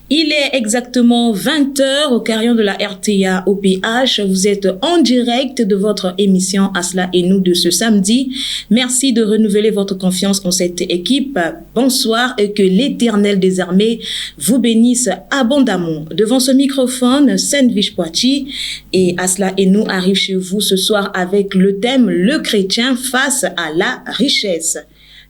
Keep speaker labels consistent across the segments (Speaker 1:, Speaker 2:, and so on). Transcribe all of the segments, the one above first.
Speaker 1: Il est exactement 20h au carillon de la RTA OPH. Vous êtes en direct de votre émission Asla et nous de ce samedi. Merci de renouveler votre confiance en cette équipe. Bonsoir et que l'Éternel des armées vous bénisse abondamment. Devant ce microphone, Sainte-Vige Poitiers et Asla et nous arrive chez vous ce soir avec le thème « Le chrétien face à la richesse ».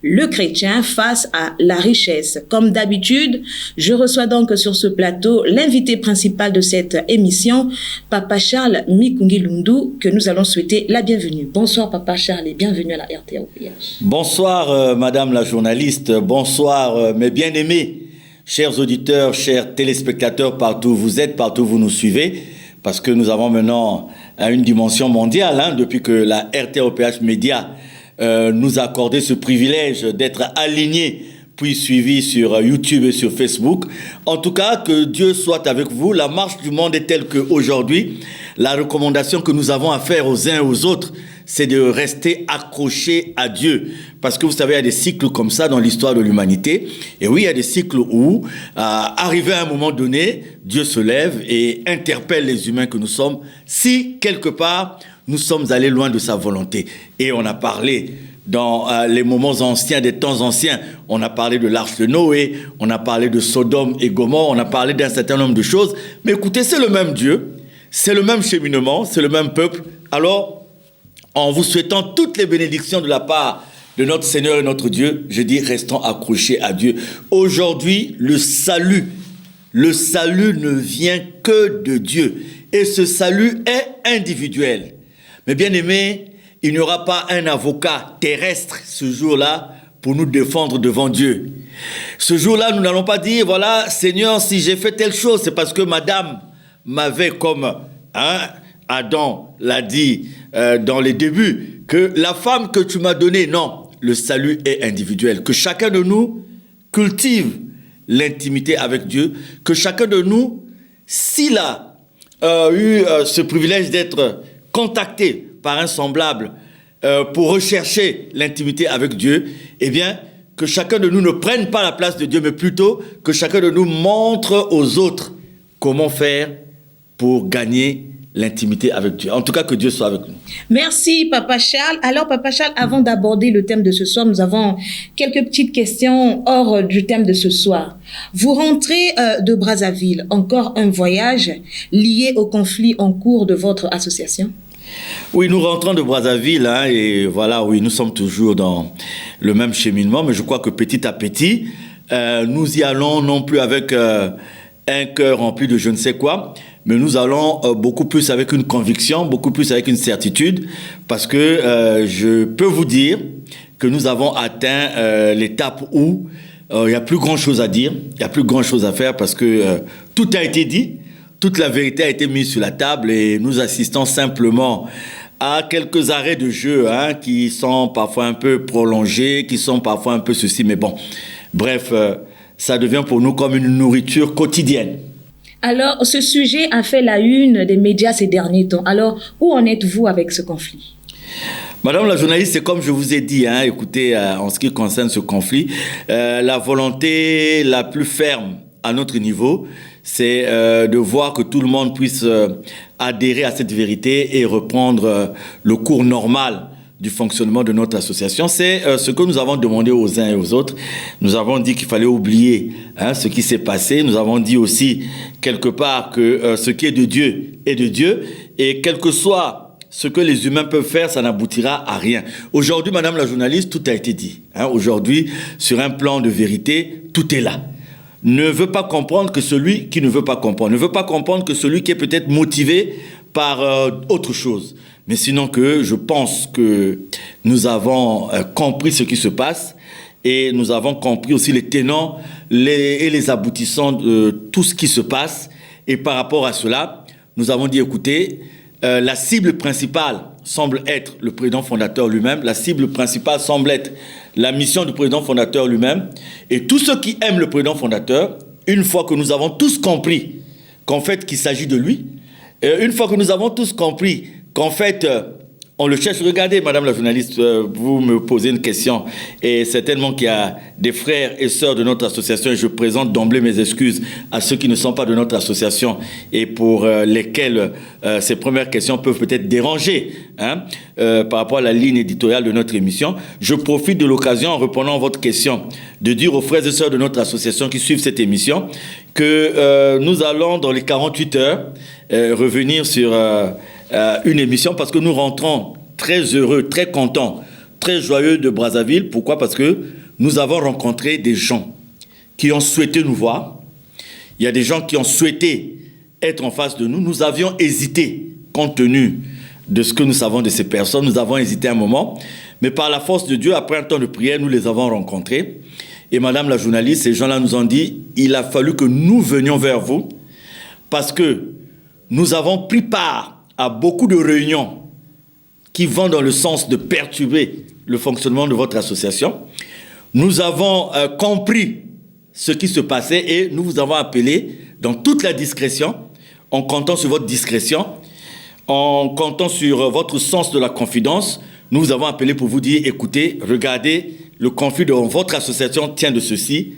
Speaker 1: Le chrétien face à la richesse. Comme d'habitude, je reçois donc sur ce plateau l'invité principal de cette émission, Papa Charles Mikungilundu, que nous allons souhaiter la bienvenue. Bonsoir Papa Charles et bienvenue à la RTA OPH.
Speaker 2: Bonsoir Madame la journaliste, bonsoir mes bien-aimés, chers auditeurs, chers téléspectateurs, partout où vous êtes, partout où vous nous suivez, parce que nous avons maintenant une dimension mondiale, depuis que la RTA OPH Média nous a accordé ce privilège d'être alignés puis suivis sur YouTube et sur Facebook. En tout cas, que Dieu soit avec vous. La marche du monde est telle qu'aujourd'hui, la recommandation que nous avons à faire aux uns et aux autres, c'est de rester accrochés à Dieu. Parce que vous savez, il y a des cycles comme ça dans l'histoire de l'humanité. Et oui, il y a des cycles où, arrivé à un moment donné, Dieu se lève et interpelle les humains que nous sommes. Si, quelque part, nous sommes allés loin de sa volonté. Et on a parlé dans les moments anciens, des temps anciens, on a parlé de l'arche de Noé, on a parlé de Sodome et Gomorrhe, on a parlé d'un certain nombre de choses. Mais écoutez, c'est le même Dieu, c'est le même cheminement, c'est le même peuple. Alors, en vous souhaitant toutes les bénédictions de la part de notre Seigneur et notre Dieu, je dis, restons accrochés à Dieu. Aujourd'hui, le salut ne vient que de Dieu. Et ce salut est individuel. Mais bien aimé, il n'y aura pas un avocat terrestre ce jour-là pour nous défendre devant Dieu. Ce jour-là, nous n'allons pas dire, voilà, Seigneur, si j'ai fait telle chose, c'est parce que madame m'avait comme Adam l'a dit dans les débuts, que la femme que tu m'as donnée, non, le salut est individuel. Que chacun de nous cultive l'intimité avec Dieu, que chacun de nous, s'il a eu ce privilège d'être contacté par un semblable pour rechercher l'intimité avec Dieu, eh bien, que chacun de nous ne prenne pas la place de Dieu, mais plutôt que chacun de nous montre aux autres comment faire pour gagner l'intimité avec Dieu. En tout cas, que Dieu soit avec nous.
Speaker 1: Merci, Papa Charles. Alors, Papa Charles, avant d'aborder le thème de ce soir, nous avons quelques petites questions hors du thème de ce soir. Vous rentrez de Brazzaville, encore un voyage lié au conflit en cours de votre association?
Speaker 2: Oui, nous rentrons de Brazzaville, et voilà, oui, nous sommes toujours dans le même cheminement, mais je crois que petit à petit, nous y allons non plus avec un cœur rempli de je ne sais quoi, mais nous allons beaucoup plus avec une conviction, beaucoup plus avec une certitude, parce que je peux vous dire que nous avons atteint l'étape où il n'y a plus grand-chose à dire, il n'y a plus grand-chose à faire, parce que tout a été dit, toute la vérité a été mise sur la table, et nous assistons simplement à quelques arrêts de jeu qui sont parfois un peu prolongés, qui sont parfois un peu ceci, mais bon, bref, ça devient pour nous comme une nourriture quotidienne.
Speaker 1: Alors, ce sujet a fait la une des médias ces derniers temps. Alors, où en êtes-vous avec ce conflit?
Speaker 2: Madame la journaliste, c'est comme je vous ai dit, écoutez, en ce qui concerne ce conflit, la volonté la plus ferme à notre niveau, c'est de voir que tout le monde puisse adhérer à cette vérité et reprendre le cours normal du fonctionnement de notre association. C'est ce que nous avons demandé aux uns et aux autres. Nous avons dit qu'il fallait oublier ce qui s'est passé. Nous avons dit aussi, quelque part, que ce qui est de Dieu est de Dieu. Et quel que soit ce que les humains peuvent faire, ça n'aboutira à rien. Aujourd'hui, Madame la journaliste, tout a été dit. Aujourd'hui, sur un plan de vérité, tout est là. Ne veut pas comprendre que celui qui ne veut pas comprendre. Ne veut pas comprendre que celui qui est peut-être motivé par autre chose. mais sinon que je pense que nous avons compris ce qui se passe et nous avons compris aussi les tenants et les aboutissants de tout ce qui se passe. Et par rapport à cela, nous avons dit, écoutez, la cible principale semble être le président fondateur lui-même, la cible principale semble être la mission du président fondateur lui-même, et tous ceux qui aiment le président fondateur, une fois que nous avons tous compris qu'en fait qu'il s'agit de lui, une fois que nous avons tous compris qu'en fait on le cherche, regardez madame la journaliste, vous me posez une question et certainement qu'il y a des frères et sœurs de notre association et je présente d'emblée mes excuses à ceux qui ne sont pas de notre association et pour lesquels ces premières questions peuvent peut-être déranger par rapport à la ligne éditoriale de notre émission. Je profite de l'occasion en répondant à votre question de dire aux frères et sœurs de notre association qui suivent cette émission que nous allons dans les 48 heures revenir sur une émission parce que nous rentrons très heureux, très contents, très joyeux de Brazzaville. Pourquoi? Parce que nous avons rencontré des gens qui ont souhaité nous voir. Il y a des gens qui ont souhaité être en face de nous. Nous avions hésité, compte tenu de ce que nous savons de ces personnes. Nous avons hésité un moment. Mais par la force de Dieu, après un temps de prière, nous les avons rencontrés. Et madame la journaliste, ces gens-là nous ont dit, il a fallu que nous venions vers vous parce que nous avons pris part à beaucoup de réunions qui vont dans le sens de perturber le fonctionnement de votre association. Nous avons compris ce qui se passait et nous vous avons appelé dans toute la discrétion, en comptant sur votre discrétion, en comptant sur votre sens de la confidence. Nous vous avons appelé pour vous dire, écoutez, regardez, le conflit de votre association tient de ceci,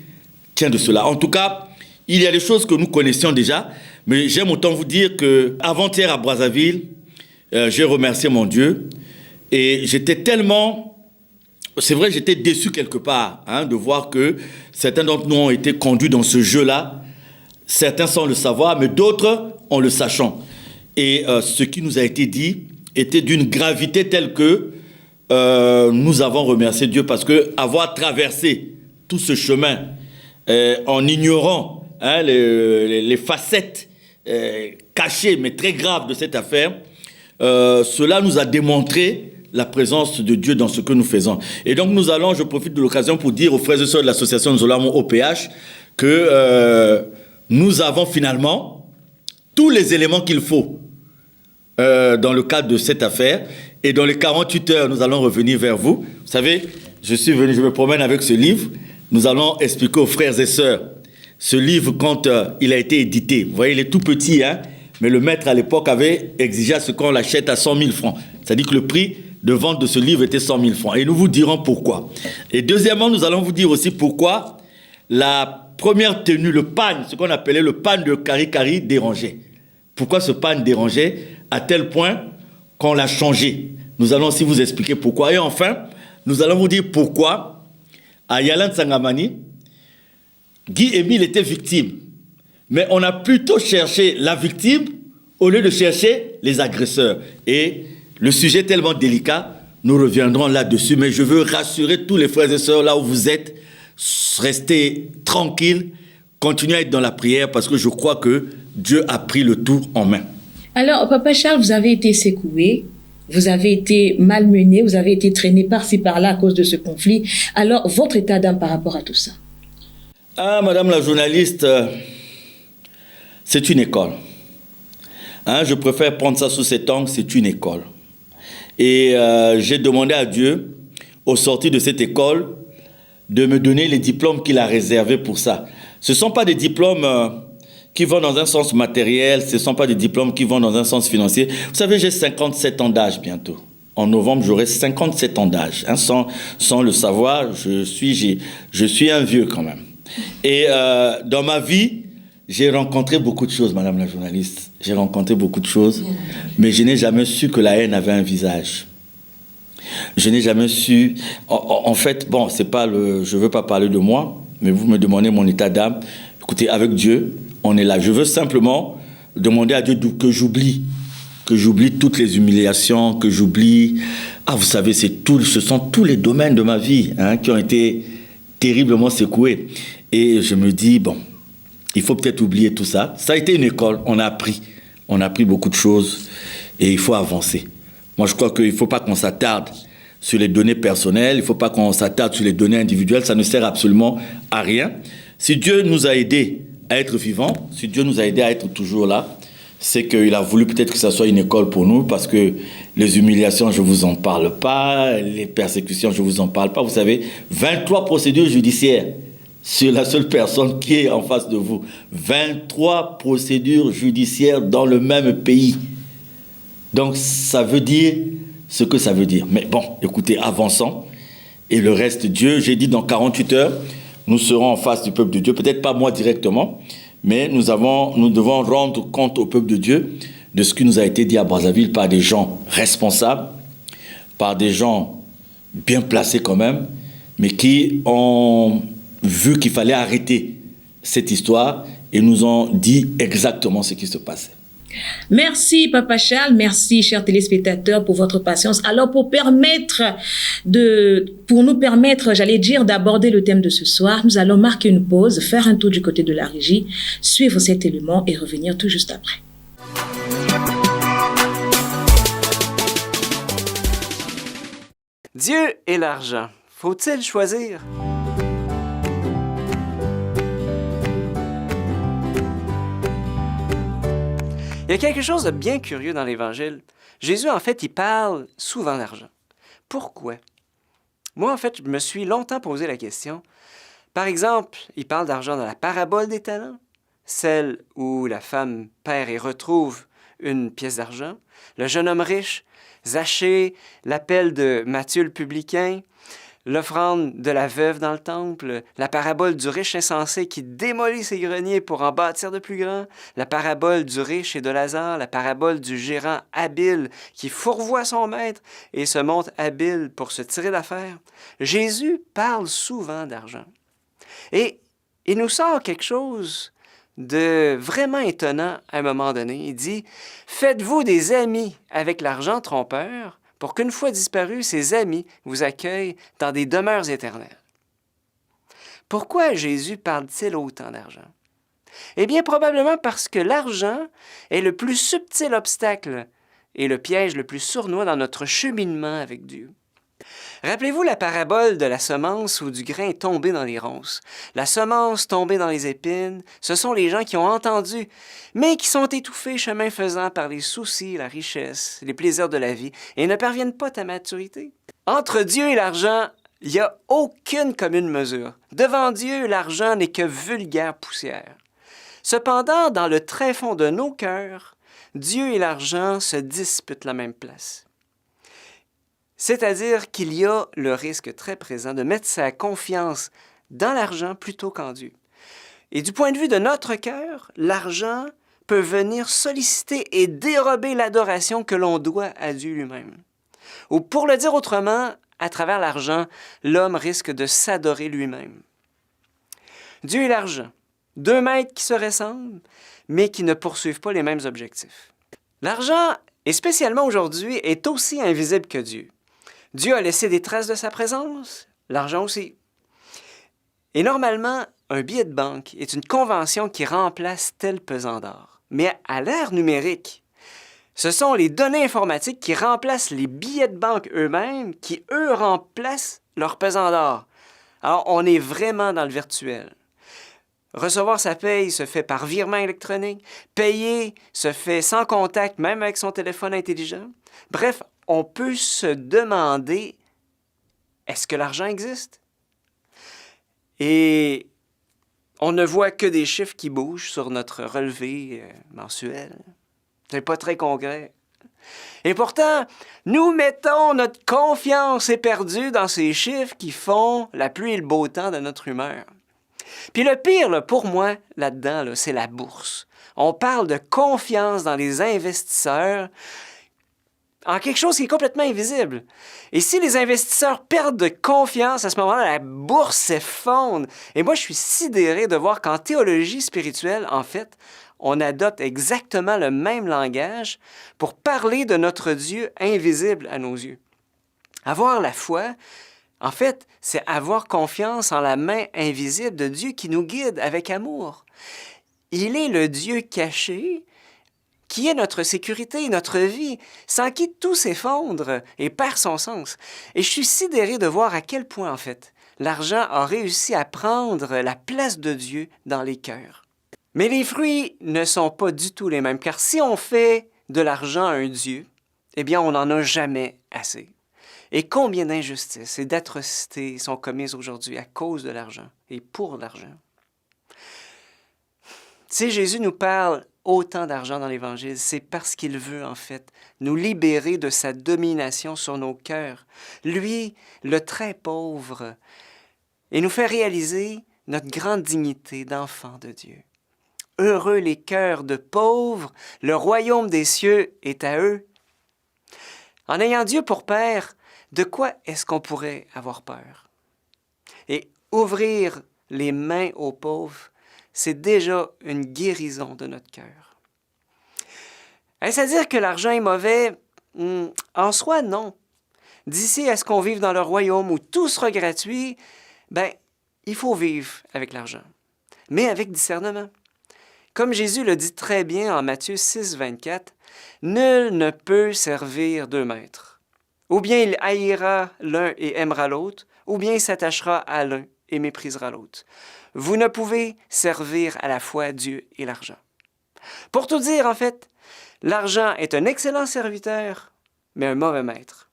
Speaker 2: tient de cela. En tout cas, il y a des choses que nous connaissions déjà, mais j'aime autant vous dire qu'avant-hier à Brazzaville, j'ai remercié mon Dieu et j'étais tellement, c'est vrai, j'étais déçu quelque part de voir que certains d'entre nous ont été conduits dans ce jeu-là, certains sans le savoir, mais d'autres en le sachant. Et ce qui nous a été dit était d'une gravité telle que nous avons remercié Dieu parce que avoir traversé tout ce chemin en ignorant les facettes cachées mais très graves de cette affaire, cela nous a démontré la présence de Dieu dans ce que nous faisons. Et donc nous allons, je profite de l'occasion pour dire aux frères et sœurs de l'association Nzolamo OPH que nous avons finalement tous les éléments qu'il faut dans le cadre de cette affaire. Et dans les 48 heures, nous allons revenir vers vous. Vous savez, je me promène avec ce livre. Nous allons expliquer aux frères et sœurs ce livre quand il a été édité. Vous voyez, il est tout petit, mais le maître à l'époque avait exigé à ce qu'on l'achète à 100 000 francs. C'est-à-dire que le prix de vente de ce livre était 100 000 francs. Et nous vous dirons pourquoi. Et deuxièmement, nous allons vous dire aussi pourquoi la première tenue, le pan, ce qu'on appelait le pan de Kari dérangeait. Pourquoi ce pan dérangeait à tel point qu'on l'a changé. Nous allons aussi vous expliquer pourquoi. Et enfin, nous allons vous dire pourquoi à Yalan Sangamani, Guy-Émile était victime. Mais on a plutôt cherché la victime au lieu de chercher les agresseurs. Et le sujet est tellement délicat, nous reviendrons là-dessus. Mais je veux rassurer tous les frères et sœurs là où vous êtes, restez tranquilles, continuez à être dans la prière parce que je crois que Dieu a pris le tout en main.
Speaker 1: Alors, Papa Charles, vous avez été secoué, vous avez été malmené, vous avez été traîné par-ci, par-là à cause de ce conflit. Alors, votre état d'âme par rapport à tout ça?
Speaker 2: Ah, madame la journaliste, c'est une école. Je préfère prendre ça sous cet angle, c'est une école. Et j'ai demandé à Dieu, au sortir de cette école, de me donner les diplômes qu'il a réservés pour ça. Ce ne sont pas des diplômes qui vont dans un sens matériel, ce ne sont pas des diplômes qui vont dans un sens financier. Vous savez, j'ai 57 ans d'âge bientôt. En novembre, j'aurai 57 ans d'âge. Sans le savoir, je suis un vieux quand même. Et dans ma vie, j'ai rencontré beaucoup de choses, madame la journaliste. J'ai rencontré beaucoup de choses, mais je n'ai jamais su que la haine avait un visage. Je n'ai jamais su... En fait, bon, c'est pas je ne veux pas parler de moi, mais vous me demandez mon état d'âme. Écoutez, avec Dieu, on est là. Je veux simplement demander à Dieu que j'oublie toutes les humiliations, que j'oublie... Ah, vous savez, ce sont tous les domaines de ma vie qui ont été terriblement secoués. Et je me dis, bon, il faut peut-être oublier tout ça. Ça a été une école, on a appris beaucoup de choses et il faut avancer. Moi, je crois qu'il ne faut pas qu'on s'attarde sur les données personnelles, il ne faut pas qu'on s'attarde sur les données individuelles, ça ne sert absolument à rien. Si Dieu nous a aidés à être vivants, si Dieu nous a aidés à être toujours là, c'est qu'il a voulu peut-être que ça soit une école pour nous, parce que les humiliations, je ne vous en parle pas, les persécutions, je ne vous en parle pas. Vous savez, 23 procédures judiciaires sur la seule personne qui est en face de vous. 23 procédures judiciaires dans le même pays. Donc, ça veut dire ce que ça veut dire. Mais bon, écoutez, avançons. Et le reste, Dieu, j'ai dit dans 48 heures, nous serons en face du peuple de Dieu. Peut-être pas moi directement, mais nous devons rendre compte au peuple de Dieu de ce qui nous a été dit à Brazzaville par des gens responsables, par des gens bien placés quand même, mais qui ont vu qu'il fallait arrêter cette histoire et nous ont dit exactement ce qui se passait.
Speaker 1: Merci Papa Charles, merci chers téléspectateurs pour votre patience. Alors pour nous permettre, j'allais dire, d'aborder le thème de ce soir, nous allons marquer une pause, faire un tour du côté de la régie, suivre cet élément et revenir tout juste après.
Speaker 3: Dieu et l'argent, faut-il choisir? Il y a quelque chose de bien curieux dans l'Évangile. Jésus, en fait, il parle souvent d'argent. Pourquoi? Moi, en fait, je me suis longtemps posé la question. Par exemple, il parle d'argent dans la parabole des talents, celle où la femme perd et retrouve une pièce d'argent, le jeune homme riche, Zachée, l'appel de Matthieu le publicain, l'offrande de la veuve dans le temple, la parabole du riche insensé qui démolit ses greniers pour en bâtir de plus grands, la parabole du riche et de Lazare, la parabole du gérant habile qui fourvoie son maître et se montre habile pour se tirer d'affaire. Jésus parle souvent d'argent. Et il nous sort quelque chose de vraiment étonnant à un moment donné. Il dit « Faites-vous des amis avec l'argent trompeur, pour qu'une fois disparu, ses amis vous accueillent dans des demeures éternelles. » Pourquoi Jésus parle-t-il autant d'argent? Eh bien, probablement parce que l'argent est le plus subtil obstacle et le piège le plus sournois dans notre cheminement avec Dieu. Rappelez-vous la parabole de la semence ou du grain tombé dans les ronces. La semence tombée dans les épines, ce sont les gens qui ont entendu, mais qui sont étouffés chemin faisant par les soucis, la richesse, les plaisirs de la vie, et ne parviennent pas à maturité. Entre Dieu et l'argent, il n'y a aucune commune mesure. Devant Dieu, l'argent n'est que vulgaire poussière. Cependant, dans le tréfonds de nos cœurs, Dieu et l'argent se disputent la même place. C'est-à-dire qu'il y a le risque très présent de mettre sa confiance dans l'argent plutôt qu'en Dieu. Et du point de vue de notre cœur, l'argent peut venir solliciter et dérober l'adoration que l'on doit à Dieu lui-même. Ou pour le dire autrement, à travers l'argent, l'homme risque de s'adorer lui-même. Dieu et l'argent, deux maîtres qui se ressemblent, mais qui ne poursuivent pas les mêmes objectifs. L'argent, et spécialement aujourd'hui, est aussi invisible que Dieu. Dieu a laissé des traces de sa présence, l'argent aussi. Et normalement, un billet de banque est une convention qui remplace tel pesant d'or. Mais à l'ère numérique, ce sont les données informatiques qui remplacent les billets de banque eux-mêmes, qui, eux, remplacent leur pesant d'or. Alors, on est vraiment dans le virtuel. Recevoir sa paye se fait par virement électronique. Payer se fait sans contact, même avec son téléphone intelligent. Bref, on peut se demander, est-ce que l'argent existe? Et on ne voit que des chiffres qui bougent sur notre relevé mensuel. C'est pas très concret. Et pourtant, nous mettons notre confiance éperdue dans ces chiffres qui font la pluie et le beau temps de notre humeur. Puis le pire, là, pour moi, là-dedans, là, c'est la bourse. On parle de confiance dans les investisseurs en quelque chose qui est complètement invisible. Et si les investisseurs perdent de confiance, à ce moment-là, la bourse s'effondre. Et moi, je suis sidéré de voir qu'en théologie spirituelle, en fait, on adopte exactement le même langage pour parler de notre Dieu invisible à nos yeux. Avoir la foi, en fait, c'est avoir confiance en la main invisible de Dieu qui nous guide avec amour. Il est le Dieu caché qui est notre sécurité, notre vie, sans qui tout s'effondre et perd son sens. Et je suis sidéré de voir à quel point, en fait, l'argent a réussi à prendre la place de Dieu dans les cœurs. Mais les fruits ne sont pas du tout les mêmes, car si on fait de l'argent un Dieu, eh bien, on n'en a jamais assez. Et combien d'injustices et d'atrocités sont commises aujourd'hui à cause de l'argent et pour l'argent. Si Jésus nous parle autant d'argent dans l'Évangile, c'est parce qu'il veut, en fait, nous libérer de sa domination sur nos cœurs. Lui, le très pauvre, et nous faire réaliser notre grande dignité d'enfant de Dieu. Heureux les cœurs de pauvres, le royaume des cieux est à eux. En ayant Dieu pour Père, de quoi est-ce qu'on pourrait avoir peur? Et ouvrir les mains aux pauvres, c'est déjà une guérison de notre cœur. Est-ce à dire que l'argent est mauvais? En soi, non. D'ici à ce qu'on vive dans le royaume où tout sera gratuit, il faut vivre avec l'argent, mais avec discernement. Comme Jésus le dit très bien en Matthieu 6, 24, « Nul ne peut servir deux maîtres. Ou bien il haïra l'un et aimera l'autre, ou bien il s'attachera à l'un et méprisera l'autre. Vous ne pouvez servir à la fois Dieu et l'argent. » Pour tout dire, en fait, l'argent est un excellent serviteur, mais un mauvais maître.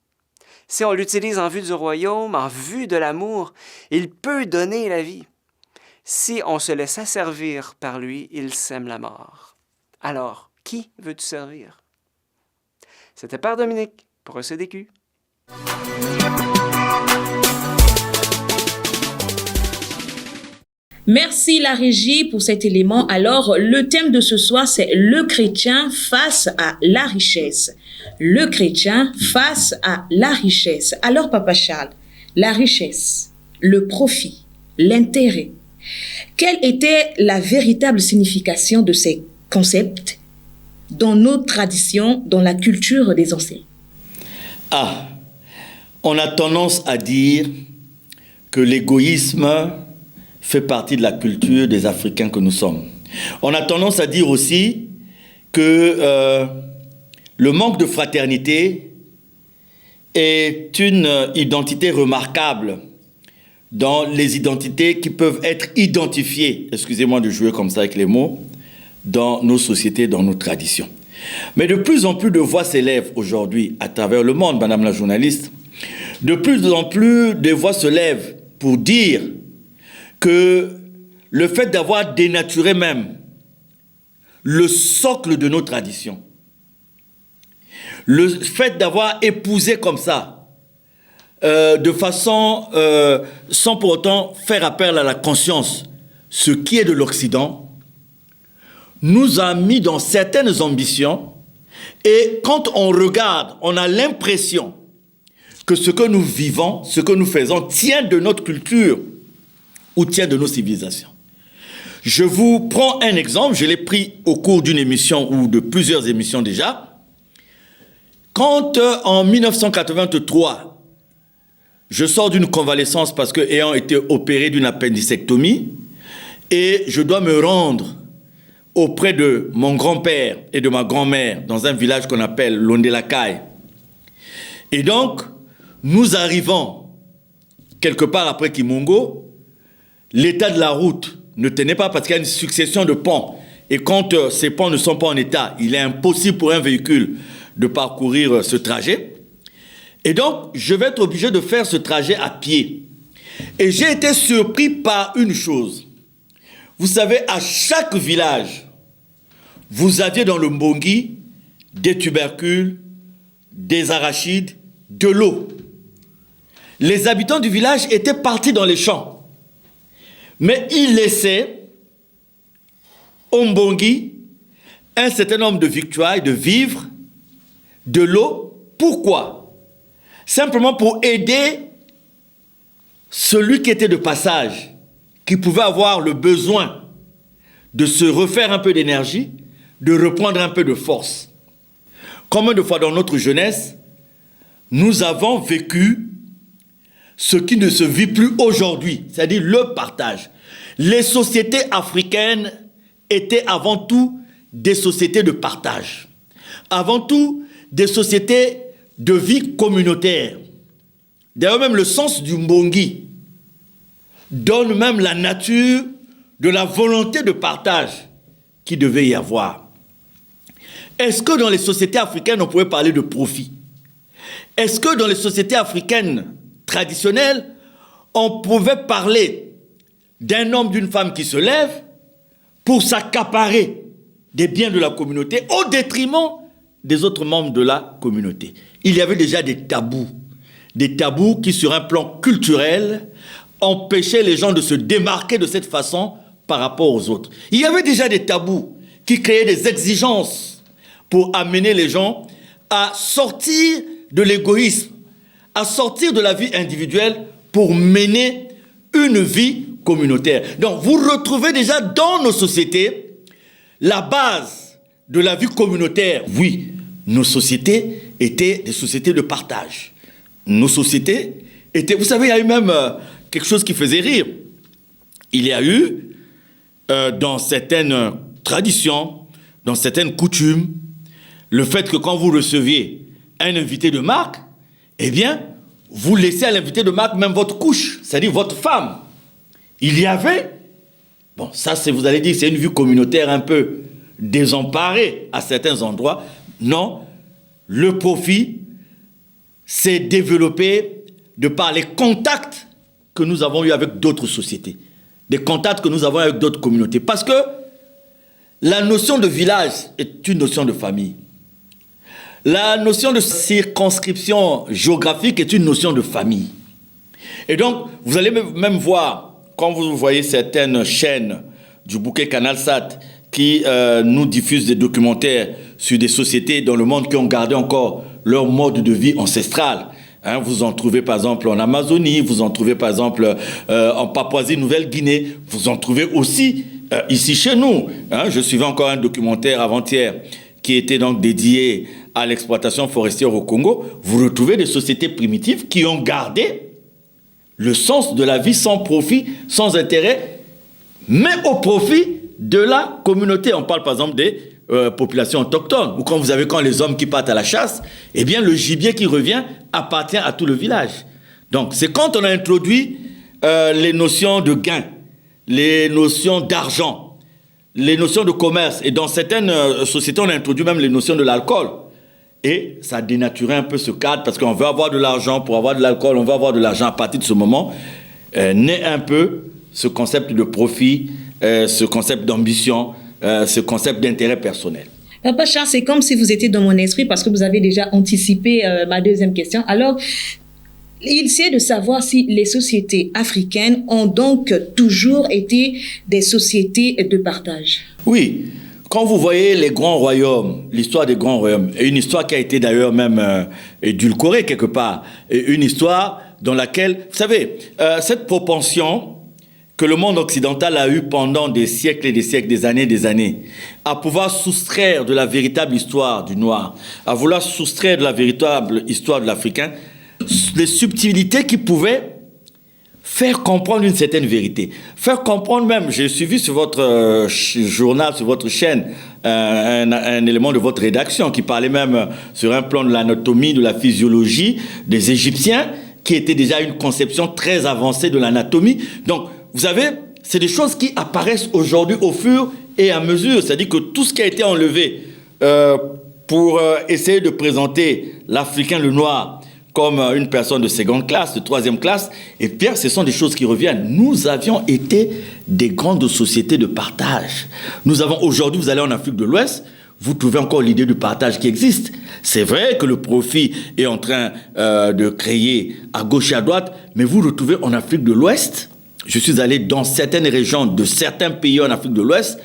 Speaker 3: Si on l'utilise en vue du royaume, en vue de l'amour, il peut donner la vie. Si on se laisse asservir par lui, il sème la mort. Alors, qui veux-tu servir? C'était Père Dominique pour ECDQ.
Speaker 1: Merci la régie pour cet élément. Alors, le thème de ce soir, c'est le chrétien face à la richesse. Le chrétien face à la richesse. Alors, Papa Charles, la richesse, le profit, l'intérêt, quelle était la véritable signification de ces concepts dans nos traditions, dans la culture des anciens?
Speaker 2: On a tendance à dire que l'égoïsme fait partie de la culture des Africains que nous sommes. On a tendance à dire aussi que le manque de fraternité est une identité remarquable dans les identités qui peuvent être identifiées, excusez-moi de jouer comme ça avec les mots, dans nos sociétés, dans nos traditions. Mais de plus en plus de voix s'élèvent aujourd'hui à travers le monde, Madame la journaliste. De plus en plus de voix se lèvent pour dire que le fait d'avoir dénaturé même le socle de nos traditions, le fait d'avoir épousé comme ça, de façon sans pour autant faire appel à la conscience, ce qui est de l'Occident, nous a mis dans certaines ambitions, et quand on regarde, on a l'impression que ce que nous vivons, ce que nous faisons tient de notre culture ou tient de nos civilisations. Je vous prends un exemple, je l'ai pris au cours d'une émission ou de plusieurs émissions déjà. Quand en 1983, je sors d'une convalescence parce que ayant été opéré d'une appendicectomie et je dois me rendre auprès de mon grand-père et de ma grand-mère dans un village qu'on appelle Londelakai. Et donc, nous arrivons quelque part après Kimungo, l'état de la route ne tenait pas parce qu'il y a une succession de ponts. Et quand ces ponts ne sont pas en état, il est impossible pour un véhicule de parcourir ce trajet. Et donc, je vais être obligé de faire ce trajet à pied. Et j'ai été surpris par une chose. Vous savez, à chaque village, vous aviez dans le Mbongi des tubercules, des arachides, de l'eau. Les habitants du village étaient partis dans les champs. Mais ils laissaient au Mbongi un certain nombre de victuailles, de vivres, de l'eau. Pourquoi? Simplement pour aider celui qui était de passage, qui pouvait avoir le besoin de se refaire un peu d'énergie, de reprendre un peu de force. Combien de fois dans notre jeunesse, nous avons vécu ce qui ne se vit plus aujourd'hui, c'est-à-dire le partage. Les sociétés africaines étaient avant tout des sociétés de partage. avant tout des sociétés de vie communautaire. D'ailleurs, même le sens du mbongi donne même la nature de la volonté de partage qui devait y avoir. Est-ce que dans les sociétés africaines, on pouvait parler de profit? Est-ce que dans les sociétés africaines traditionnelles, on pouvait parler d'un homme, d'une femme qui se lève pour s'accaparer des biens de la communauté au détriment des autres membres de la communauté? Il y avait déjà des tabous qui, sur un plan culturel, empêchaient les gens de se démarquer de cette façon par rapport aux autres. Il y avait déjà des tabous qui créaient des exigences pour amener les gens à sortir de l'égoïsme, à sortir de la vie individuelle pour mener une vie communautaire. Donc, vous retrouvez déjà dans nos sociétés la base de la vie communautaire. Oui, nos sociétés étaient des sociétés de partage. Nos sociétés étaient... Vous savez, il y a eu même quelque chose qui faisait rire. Il y a eu, dans certaines traditions, dans certaines coutumes, le fait que quand vous receviez un invité de marque, eh bien, vous laissez à l'invité de marque même votre couche, c'est-à-dire votre femme. Il y avait... Bon, ça, vous allez dire, c'est une vie communautaire un peu désemparée à certains endroits. Non, le profit s'est développé de par les contacts que nous avons eus avec d'autres sociétés, des contacts que nous avons avec d'autres communautés. Parce que la notion de village est une notion de famille. La notion de circonscription géographique est une notion de famille. Et donc, vous allez même voir, quand vous voyez certaines chaînes du bouquet CanalSat qui nous diffusent des documentaires sur des sociétés dans le monde qui ont gardé encore leur mode de vie ancestral. Hein, vous en trouvez par exemple en Amazonie, vous en trouvez par exemple en Papouasie-Nouvelle-Guinée, vous en trouvez aussi ici chez nous. Hein, je suivais encore un documentaire avant-hier qui était donc dédié à l'exploitation forestière au Congo. Vous retrouvez des sociétés primitives qui ont gardé le sens de la vie sans profit, sans intérêt, mais au profit de la communauté. On parle par exemple des populations autochtones, ou quand les hommes qui partent à la chasse, eh bien le gibier qui revient appartient à tout le village. Donc c'est quand on a introduit les notions de gain, les notions d'argent, les notions de commerce, et dans certaines sociétés on a introduit même les notions de l'alcool. Et ça dénaturait un peu ce cadre, parce qu'on veut avoir de l'argent pour avoir de l'alcool, on veut avoir de l'argent. À partir de ce moment, naît un peu ce concept de profit, ce concept d'ambition, ce concept d'intérêt personnel.
Speaker 1: Papa Charles, c'est comme si vous étiez dans mon esprit, parce que vous avez déjà anticipé ma deuxième question. Alors, il s'agit de savoir si les sociétés africaines ont donc toujours été des sociétés de partage.
Speaker 2: Oui. Quand vous voyez les grands royaumes, l'histoire des grands royaumes, et une histoire qui a été d'ailleurs même édulcorée quelque part, et une histoire dans laquelle, vous savez, cette propension que le monde occidental a eue pendant des siècles et des siècles, des années, à pouvoir soustraire de la véritable histoire du noir, à vouloir soustraire de la véritable histoire de l'Africain, les subtilités qui pouvaient faire comprendre une certaine vérité. Faire comprendre même, j'ai suivi sur votre journal, sur votre chaîne, un élément de votre rédaction qui parlait même sur un plan de l'anatomie, de la physiologie des Égyptiens, qui était déjà une conception très avancée de l'anatomie. Donc, vous savez, c'est des choses qui apparaissent aujourd'hui au fur et à mesure. C'est-à-dire que tout ce qui a été enlevé pour essayer de présenter l'Africain, le noir, comme une personne de seconde classe, de troisième classe, et bien, ce sont des choses qui reviennent. Nous avions été des grandes sociétés de partage. Nous avons aujourd'hui, vous allez en Afrique de l'Ouest, vous trouvez encore l'idée du partage qui existe. C'est vrai que le profit est en train de créer à gauche et à droite, mais vous retrouvez en Afrique de l'Ouest, je suis allé dans certaines régions de certains pays en Afrique de l'Ouest,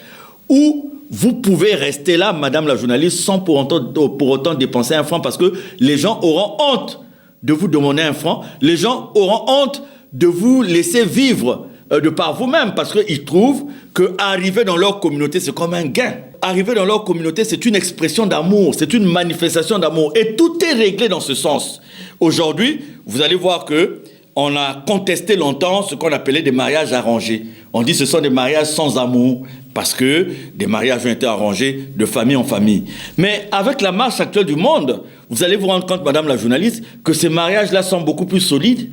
Speaker 2: où vous pouvez rester là, madame la journaliste, sans pour autant dépenser un franc, parce que les gens auront honte de vous demander un franc, les gens auront honte de vous laisser vivre de par vous-même, parce qu'ils trouvent qu'arriver dans leur communauté, c'est comme un gain. Arriver dans leur communauté, c'est une expression d'amour, c'est une manifestation d'amour, et tout est réglé dans ce sens. Aujourd'hui, vous allez voir que on a contesté longtemps ce qu'on appelait des mariages arrangés. On dit que ce sont des mariages sans amour, parce que des mariages ont été arrangés de famille en famille. Mais avec la marche actuelle du monde, vous allez vous rendre compte, madame la journaliste, que ces mariages-là sont beaucoup plus solides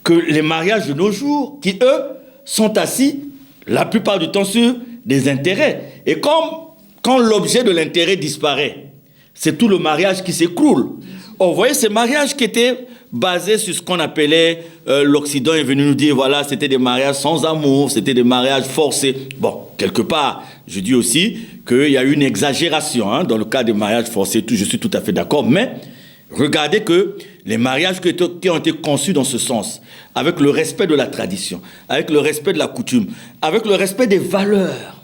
Speaker 2: que les mariages de nos jours, qui, eux, sont assis, la plupart du temps, sur des intérêts. Et quand l'objet de l'intérêt disparaît, c'est tout le mariage qui s'écroule. Vous voyez, ces mariages qui étaient basés sur ce qu'on appelait, l'Occident est venu nous dire, voilà, c'était des mariages sans amour, c'était des mariages forcés. Bon, quelque part, je dis aussi qu'il y a eu une exagération dans le cas des mariages forcés, je suis tout à fait d'accord, mais regardez que les mariages qui ont été conçus dans ce sens, avec le respect de la tradition, avec le respect de la coutume, avec le respect des valeurs,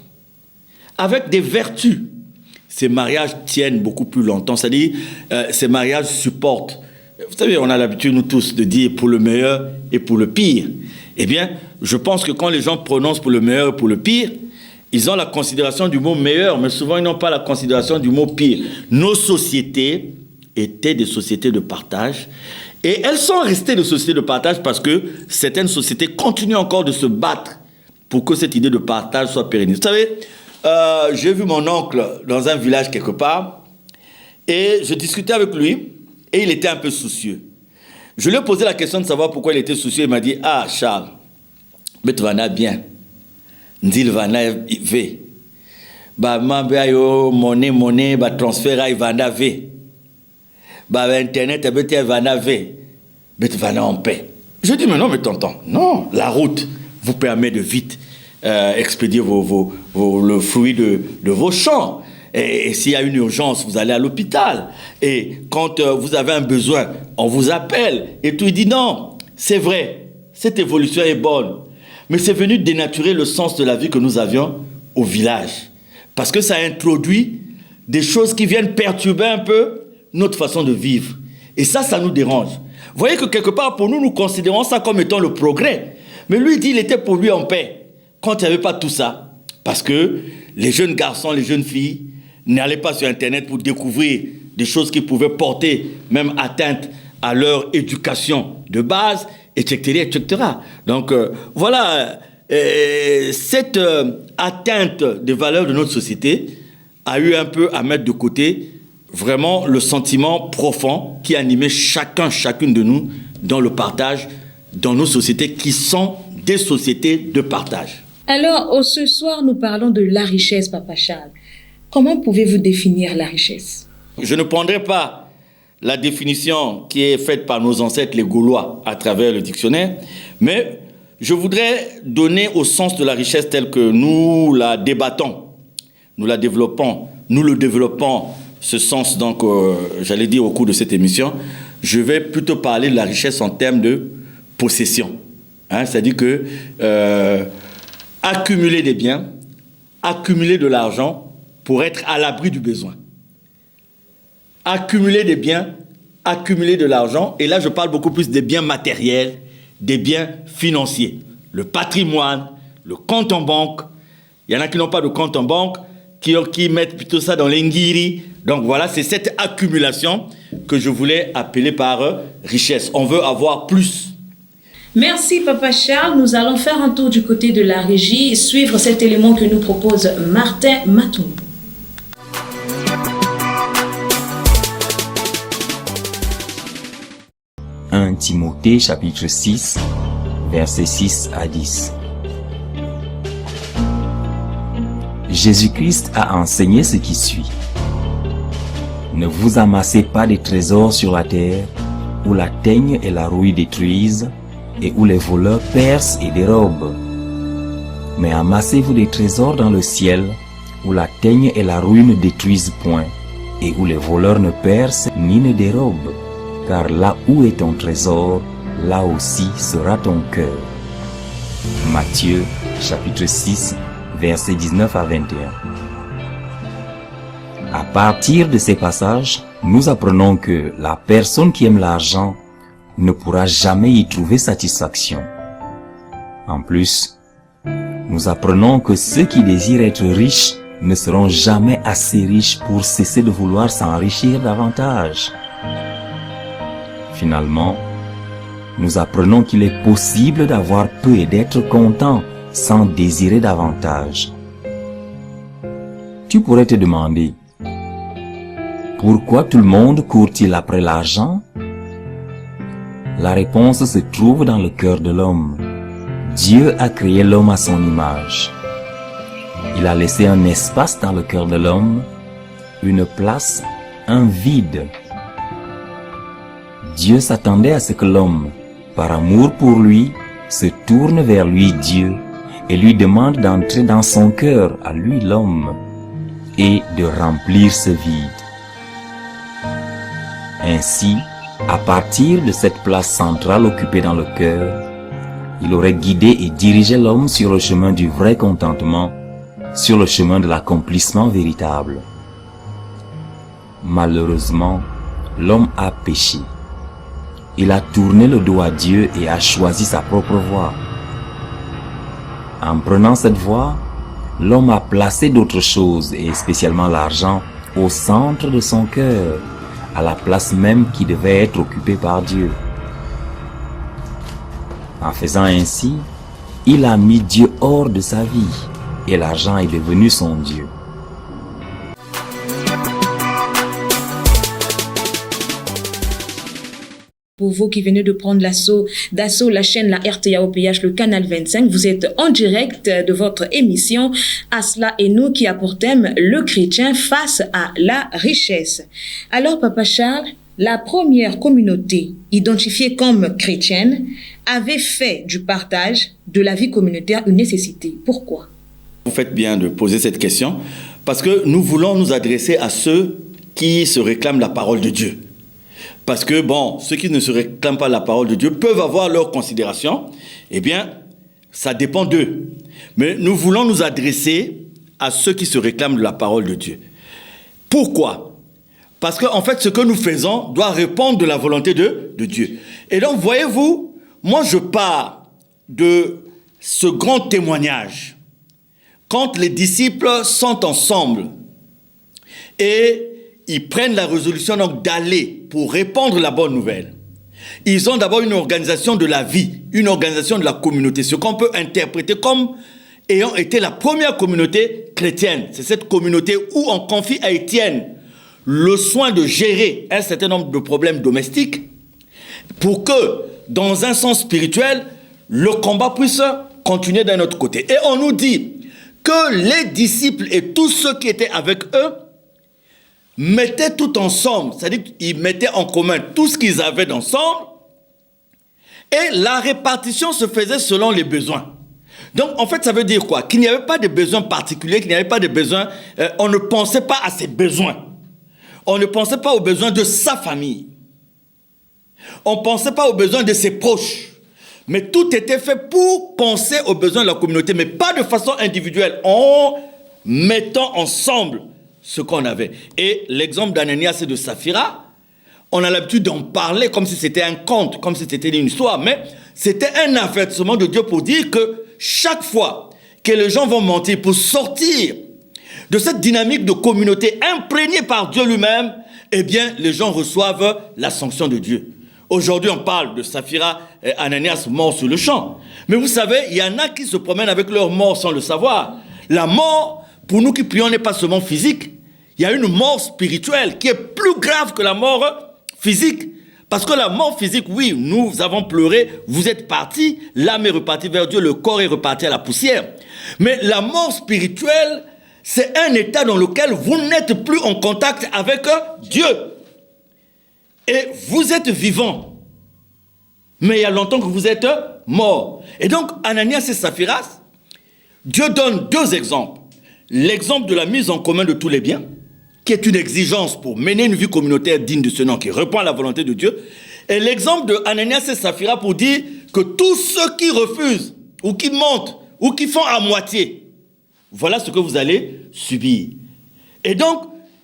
Speaker 2: avec des vertus, ces mariages tiennent beaucoup plus longtemps. C'est-à-dire, ces mariages supportent. Vous savez, on a l'habitude, nous tous, de dire pour le meilleur et pour le pire. Eh bien, je pense que quand les gens prononcent pour le meilleur et pour le pire, ils ont la considération du mot meilleur, mais souvent, ils n'ont pas la considération du mot pire. Nos sociétés étaient des sociétés de partage. Et elles sont restées des sociétés de partage parce que certaines sociétés continuent encore de se battre pour que cette idée de partage soit pérennisée. Vous savez, j'ai vu mon oncle dans un village quelque part et je discutais avec lui et il était un peu soucieux. Je lui ai posé la question de savoir pourquoi il était soucieux. Il m'a dit, ah Charles, mais tu vas bien. Ndil vana ve. Ba mamba yo monnaie ba transfert il vana ve. Ba internet abete vana ve. Mais tu vas en paix. Je dis, mais non, mais tonton, non, la route vous permet de vite expédier le fruit de vos champs. Et s'il y a une urgence, vous allez à l'hôpital. Et quand vous avez un besoin, on vous appelle. Et tout, il dit non, c'est vrai, cette évolution est bonne. Mais c'est venu dénaturer le sens de la vie que nous avions au village. Parce que ça introduit des choses qui viennent perturber un peu notre façon de vivre. Et ça nous dérange. Vous voyez que quelque part, pour nous, nous considérons ça comme étant le progrès. Mais lui, il dit, il était pour lui en paix. Quand il n'y avait pas tout ça, parce que les jeunes garçons, les jeunes filles n'allaient pas sur Internet pour découvrir des choses qui pouvaient porter même atteinte à leur éducation de base, etc., etc. Donc, voilà, cette atteinte des valeurs de notre société a eu un peu à mettre de côté vraiment le sentiment profond qui animait chacune de nous dans le partage, dans nos sociétés qui sont des sociétés de partage.
Speaker 1: Alors, ce soir, nous parlons de la richesse, Papa Charles. Comment pouvez-vous définir la richesse?
Speaker 2: Je ne prendrai pas la définition qui est faite par nos ancêtres, les Gaulois, à travers le dictionnaire, mais je voudrais donner au sens de la richesse tel que nous la débattons, nous la développons, nous le développons, ce sens, donc, j'allais dire au cours de cette émission, je vais plutôt parler de la richesse en termes de possession. C'est-à-dire que accumuler des biens, accumuler de l'argent pour être à l'abri du besoin. Accumuler des biens, accumuler de l'argent, et là je parle beaucoup plus des biens matériels, des biens financiers. Le patrimoine, le compte en banque. Il y en a qui n'ont pas de compte en banque, qui mettent plutôt ça dans l'engiri. Donc voilà, c'est cette accumulation que je voulais appeler par richesse. On veut avoir plus.
Speaker 1: Merci Papa Charles. Nous allons faire un tour du côté de la régie et suivre cet élément que nous propose Martin Matou.
Speaker 4: Timothée chapitre 6, versets 6 à 10. Jésus-Christ a enseigné ce qui suit. Ne vous amassez pas des trésors sur la terre, où la teigne et la rouille détruisent, et où les voleurs percent et dérobent. Mais amassez-vous des trésors dans le ciel, où la teigne et la rouille ne détruisent point, et où les voleurs ne percent ni ne dérobent. Car là où est ton trésor, là aussi sera ton cœur. Matthieu, chapitre 6, versets 19 à 21. À partir de ces passages, nous apprenons que la personne qui aime l'argent ne pourra jamais y trouver satisfaction. En plus, nous apprenons que ceux qui désirent être riches ne seront jamais assez riches pour cesser de vouloir s'enrichir davantage. Finalement, nous apprenons qu'il est possible d'avoir peu et d'être content sans désirer davantage. Tu pourrais te demander, pourquoi tout le monde court-il après l'argent? La réponse se trouve dans le cœur de l'homme. Dieu a créé l'homme à son image. Il a laissé un espace dans le cœur de l'homme, une place, un vide. Dieu s'attendait à ce que l'homme, par amour pour lui, se tourne vers lui Dieu et lui demande d'entrer dans son cœur, à lui l'homme, et de remplir ce vide. Ainsi, à partir de cette place centrale occupée dans le cœur, il aurait guidé et dirigé l'homme sur le chemin du vrai contentement, sur le chemin de l'accomplissement véritable. Malheureusement, l'homme a péché. Il a tourné le dos à Dieu et a choisi sa propre voie. En prenant cette voie, l'homme a placé d'autres choses, et spécialement l'argent, au centre de son cœur, à la place même qui devait être occupée par Dieu. En faisant ainsi, il a mis Dieu hors de sa vie, et l'argent est devenu son Dieu.
Speaker 1: Pour vous qui venez de prendre d'assaut la chaîne, la RTA OPH, le canal 25, vous êtes en direct de votre émission Asla et nous qui a pour thème le chrétien face à la richesse. Alors, Papa Charles, la première communauté identifiée comme chrétienne avait fait du partage de la vie communautaire une nécessité. Pourquoi?
Speaker 2: Vous faites bien de poser cette question parce que nous voulons nous adresser à ceux qui se réclament la parole de Dieu. Parce que, bon, ceux qui ne se réclament pas la parole de Dieu peuvent avoir leur considération. Eh bien, ça dépend d'eux. Mais nous voulons nous adresser à ceux qui se réclament de la parole de Dieu. Pourquoi? Parce qu'en fait, ce que nous faisons doit répondre de la volonté de Dieu. Et donc, voyez-vous, moi, je pars de ce grand témoignage. Quand les disciples sont ensemble et ils prennent la résolution donc d'aller pour répandre la bonne nouvelle. Ils ont d'abord une organisation de la vie, une organisation de la communauté, ce qu'on peut interpréter comme ayant été la première communauté chrétienne. C'est cette communauté où on confie à Étienne le soin de gérer un certain nombre de problèmes domestiques pour que, dans un sens spirituel, le combat puisse continuer d'un autre côté. Et on nous dit que les disciples et tous ceux qui étaient avec eux mettaient tout ensemble, c'est-à-dire qu'ils mettaient en commun tout ce qu'ils avaient d'ensemble et la répartition se faisait selon les besoins. Donc, en fait, ça veut dire quoi? Qu'il n'y avait pas de besoins particuliers, qu'il n'y avait pas de besoins, on ne pensait pas à ses besoins. On ne pensait pas aux besoins de sa famille. On ne pensait pas aux besoins de ses proches. Mais tout était fait pour penser aux besoins de la communauté, mais pas de façon individuelle, en mettant ensemble ce qu'on avait. Et l'exemple d'Ananias et de Saphira, on a l'habitude d'en parler comme si c'était un conte, comme si c'était une histoire, mais c'était un avertissement de Dieu pour dire que chaque fois que les gens vont mentir pour sortir de cette dynamique de communauté imprégnée par Dieu lui-même, eh bien, les gens reçoivent la sanction de Dieu. Aujourd'hui, on parle de Saphira et Ananias morts sur le champ. Mais vous savez, il y en a qui se promènent avec leur mort sans le savoir. La mort, pour nous qui prions, n'est pas seulement physique. Il y a une mort spirituelle qui est plus grave que la mort physique. Parce que la mort physique, oui, nous avons pleuré, vous êtes partis, l'âme est repartie vers Dieu, le corps est reparti à la poussière. Mais la mort spirituelle, c'est un état dans lequel vous n'êtes plus en contact avec Dieu. Et vous êtes vivant. Mais il y a longtemps que vous êtes mort. Et donc, Ananias et Saphiras, Dieu donne deux exemples. L'exemple de la mise en commun de tous les biens, qui est une exigence pour mener une vie communautaire digne de ce nom, qui répond à la volonté de Dieu. Et l'exemple de Ananias et Saphira pour dire que tous ceux qui refusent, ou qui mentent, ou qui font à moitié, voilà ce que vous allez subir. Et donc,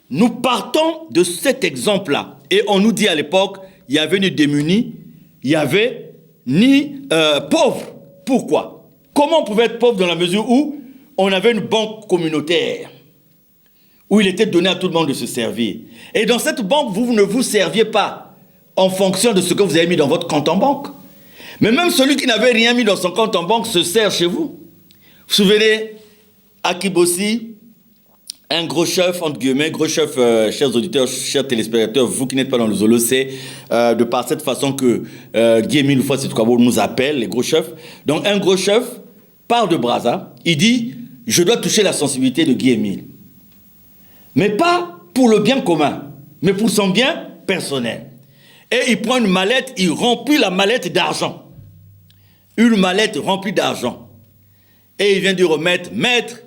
Speaker 2: nous partons de cet exemple-là. Et on nous dit à l'époque, il y avait ni démunis, il y avait ni pauvres. Pourquoi? Comment on pouvait être pauvre dans la mesure où on avait une banque communautaire où il était donné à tout le monde de se servir. Et dans cette banque, vous ne vous serviez pas en fonction de ce que vous avez mis dans votre compte en banque. Mais même celui qui n'avait rien mis dans son compte en banque se sert chez vous. Vous vous souvenez, Akibossi, un gros chef, entre guillemets, gros chef, chers auditeurs, chers téléspectateurs, vous qui n'êtes pas dans le Zolo, c'est de par cette façon que Guy-Émile Houphouët-Boigny nous appelle, les gros chefs. Donc un gros chef part de Brazza, il dit, je dois toucher la sensibilité de Guy-Émile. Mais pas pour le bien commun, mais pour son bien personnel. Et il prend une mallette, il remplit la mallette d'argent. Une mallette remplie d'argent. Et il vient lui remettre, maître,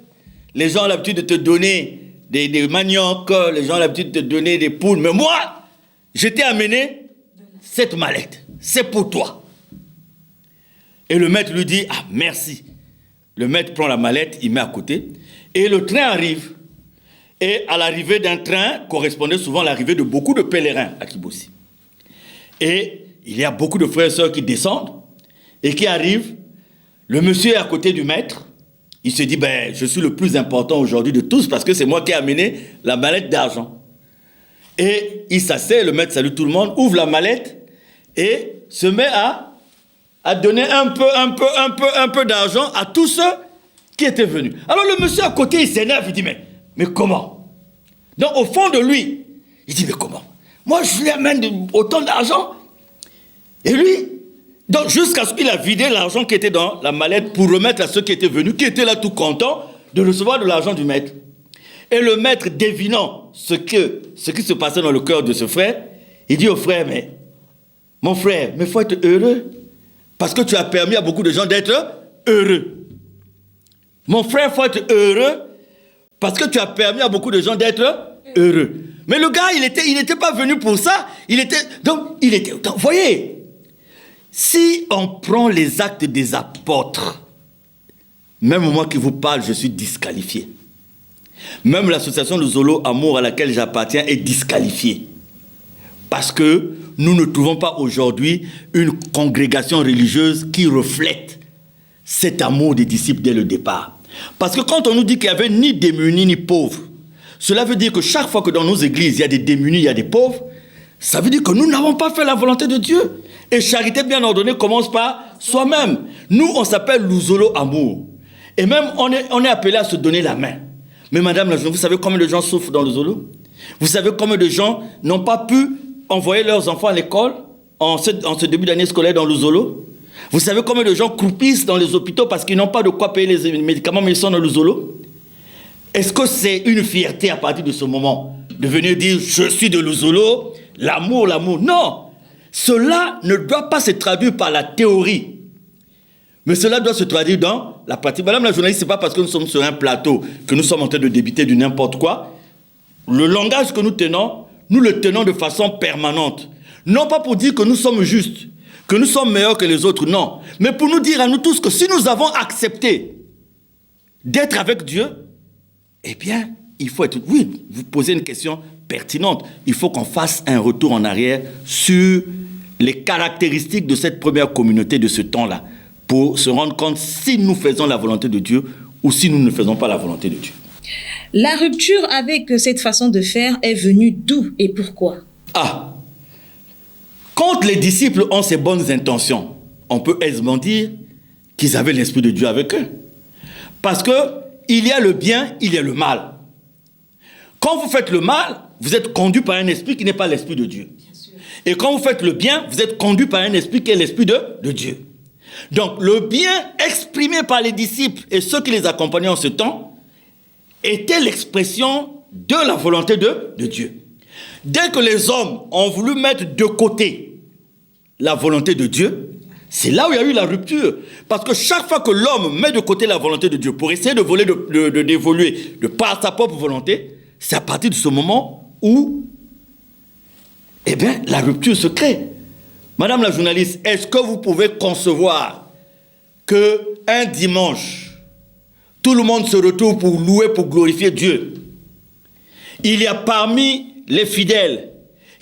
Speaker 2: les gens ont l'habitude de te donner des maniocs, les gens ont l'habitude de te donner des poules, mais moi, je t'ai amené cette mallette, c'est pour toi. Et le maître lui dit, ah merci. Le maître prend la mallette, il met à côté, et le train arrive. Et à l'arrivée d'un train correspondait souvent à l'arrivée de beaucoup de pèlerins à Kibossi. Et il y a beaucoup de frères et sœurs qui descendent et qui arrivent. Le monsieur est à côté du maître. Il se dit, ben, je suis le plus important aujourd'hui de tous parce que c'est moi qui ai amené la mallette d'argent. Et il s'assied, le maître salue tout le monde, ouvre la mallette et se met à donner un peu d'argent à tous ceux qui étaient venus. Alors le monsieur à côté, il s'énerve, il dit, mais comment? Donc au fond de lui, il dit, mais comment? Moi, je lui amène autant d'argent. Et lui, donc jusqu'à ce qu'il a vidé l'argent qui était dans la mallette pour remettre à ceux qui étaient venus, qui étaient là tout contents de recevoir de l'argent du maître. Et le maître, devinant ce qui se passait dans le cœur de ce frère, il dit au frère, mais mon frère, mais il faut être heureux. Parce que tu as permis à beaucoup de gens d'être heureux. Mon frère, il faut être heureux parce que tu as permis à beaucoup de gens d'être heureux. Mais le gars, il n'était pas venu pour ça. Donc, vous voyez, si on prend les actes des apôtres, même moi qui vous parle, je suis disqualifié. Même l'association de Zolo Amour à laquelle j'appartiens est disqualifiée. Parce que nous ne trouvons pas aujourd'hui une congrégation religieuse qui reflète cet amour des disciples dès le départ. Parce que quand on nous dit qu'il n'y avait ni démunis ni pauvres, cela veut dire que chaque fois que dans nos églises, il y a des démunis, il y a des pauvres, ça veut dire que nous n'avons pas fait la volonté de Dieu. Et charité bien ordonnée commence par soi-même. Nous, on s'appelle Luzolo Amour. Et même, on est appelé à se donner la main. Mais madame la jeune, vous savez combien de gens souffrent dans le Zolo? Vous savez combien de gens n'ont pas pu envoyer leurs enfants à l'école en ce début d'année scolaire dans le Zolo? Vous savez combien de gens croupissent dans les hôpitaux parce qu'ils n'ont pas de quoi payer les médicaments, mais ils sont dans le Zolo? Est-ce que c'est une fierté à partir de ce moment de venir dire « je suis de l'Uzolo, l'amour, l'amour ». Non, cela ne doit pas se traduire par la théorie, mais cela doit se traduire dans la pratique. Madame la journaliste, ce n'est pas parce que nous sommes sur un plateau que nous sommes en train de débiter du n'importe quoi. Le langage que nous tenons, nous le tenons de façon permanente. Non pas pour dire que nous sommes justes, que nous sommes meilleurs que les autres, non. Mais pour nous dire à nous tous que si nous avons accepté d'être avec Dieu, eh bien, il faut être... Oui, vous posez une question pertinente. Il faut qu'on fasse un retour en arrière sur les caractéristiques de cette première communauté de ce temps-là pour se rendre compte si nous faisons la volonté de Dieu ou si nous ne faisons pas la volonté de Dieu.
Speaker 1: La rupture avec cette façon de faire est venue d'où et pourquoi?
Speaker 2: Quand les disciples ont ces bonnes intentions, on peut aisément dire qu'ils avaient l'Esprit de Dieu avec eux. Parce que il y a le bien, il y a le mal. Quand vous faites le mal, vous êtes conduit par un esprit qui n'est pas l'Esprit de Dieu. Et quand vous faites le bien, vous êtes conduit par un esprit qui est l'Esprit de Dieu. Donc, le bien exprimé par les disciples et ceux qui les accompagnaient en ce temps était l'expression de la volonté de Dieu. Dès que les hommes ont voulu mettre de côté la volonté de Dieu, c'est là où il y a eu la rupture. Parce que chaque fois que l'homme met de côté la volonté de Dieu pour essayer d'évoluer de par sa propre volonté, c'est à partir de ce moment où, eh bien, la rupture se crée. Madame la journaliste, est-ce que vous pouvez concevoir qu'un dimanche, tout le monde se retrouve pour louer, pour glorifier Dieu? Il y a parmi les fidèles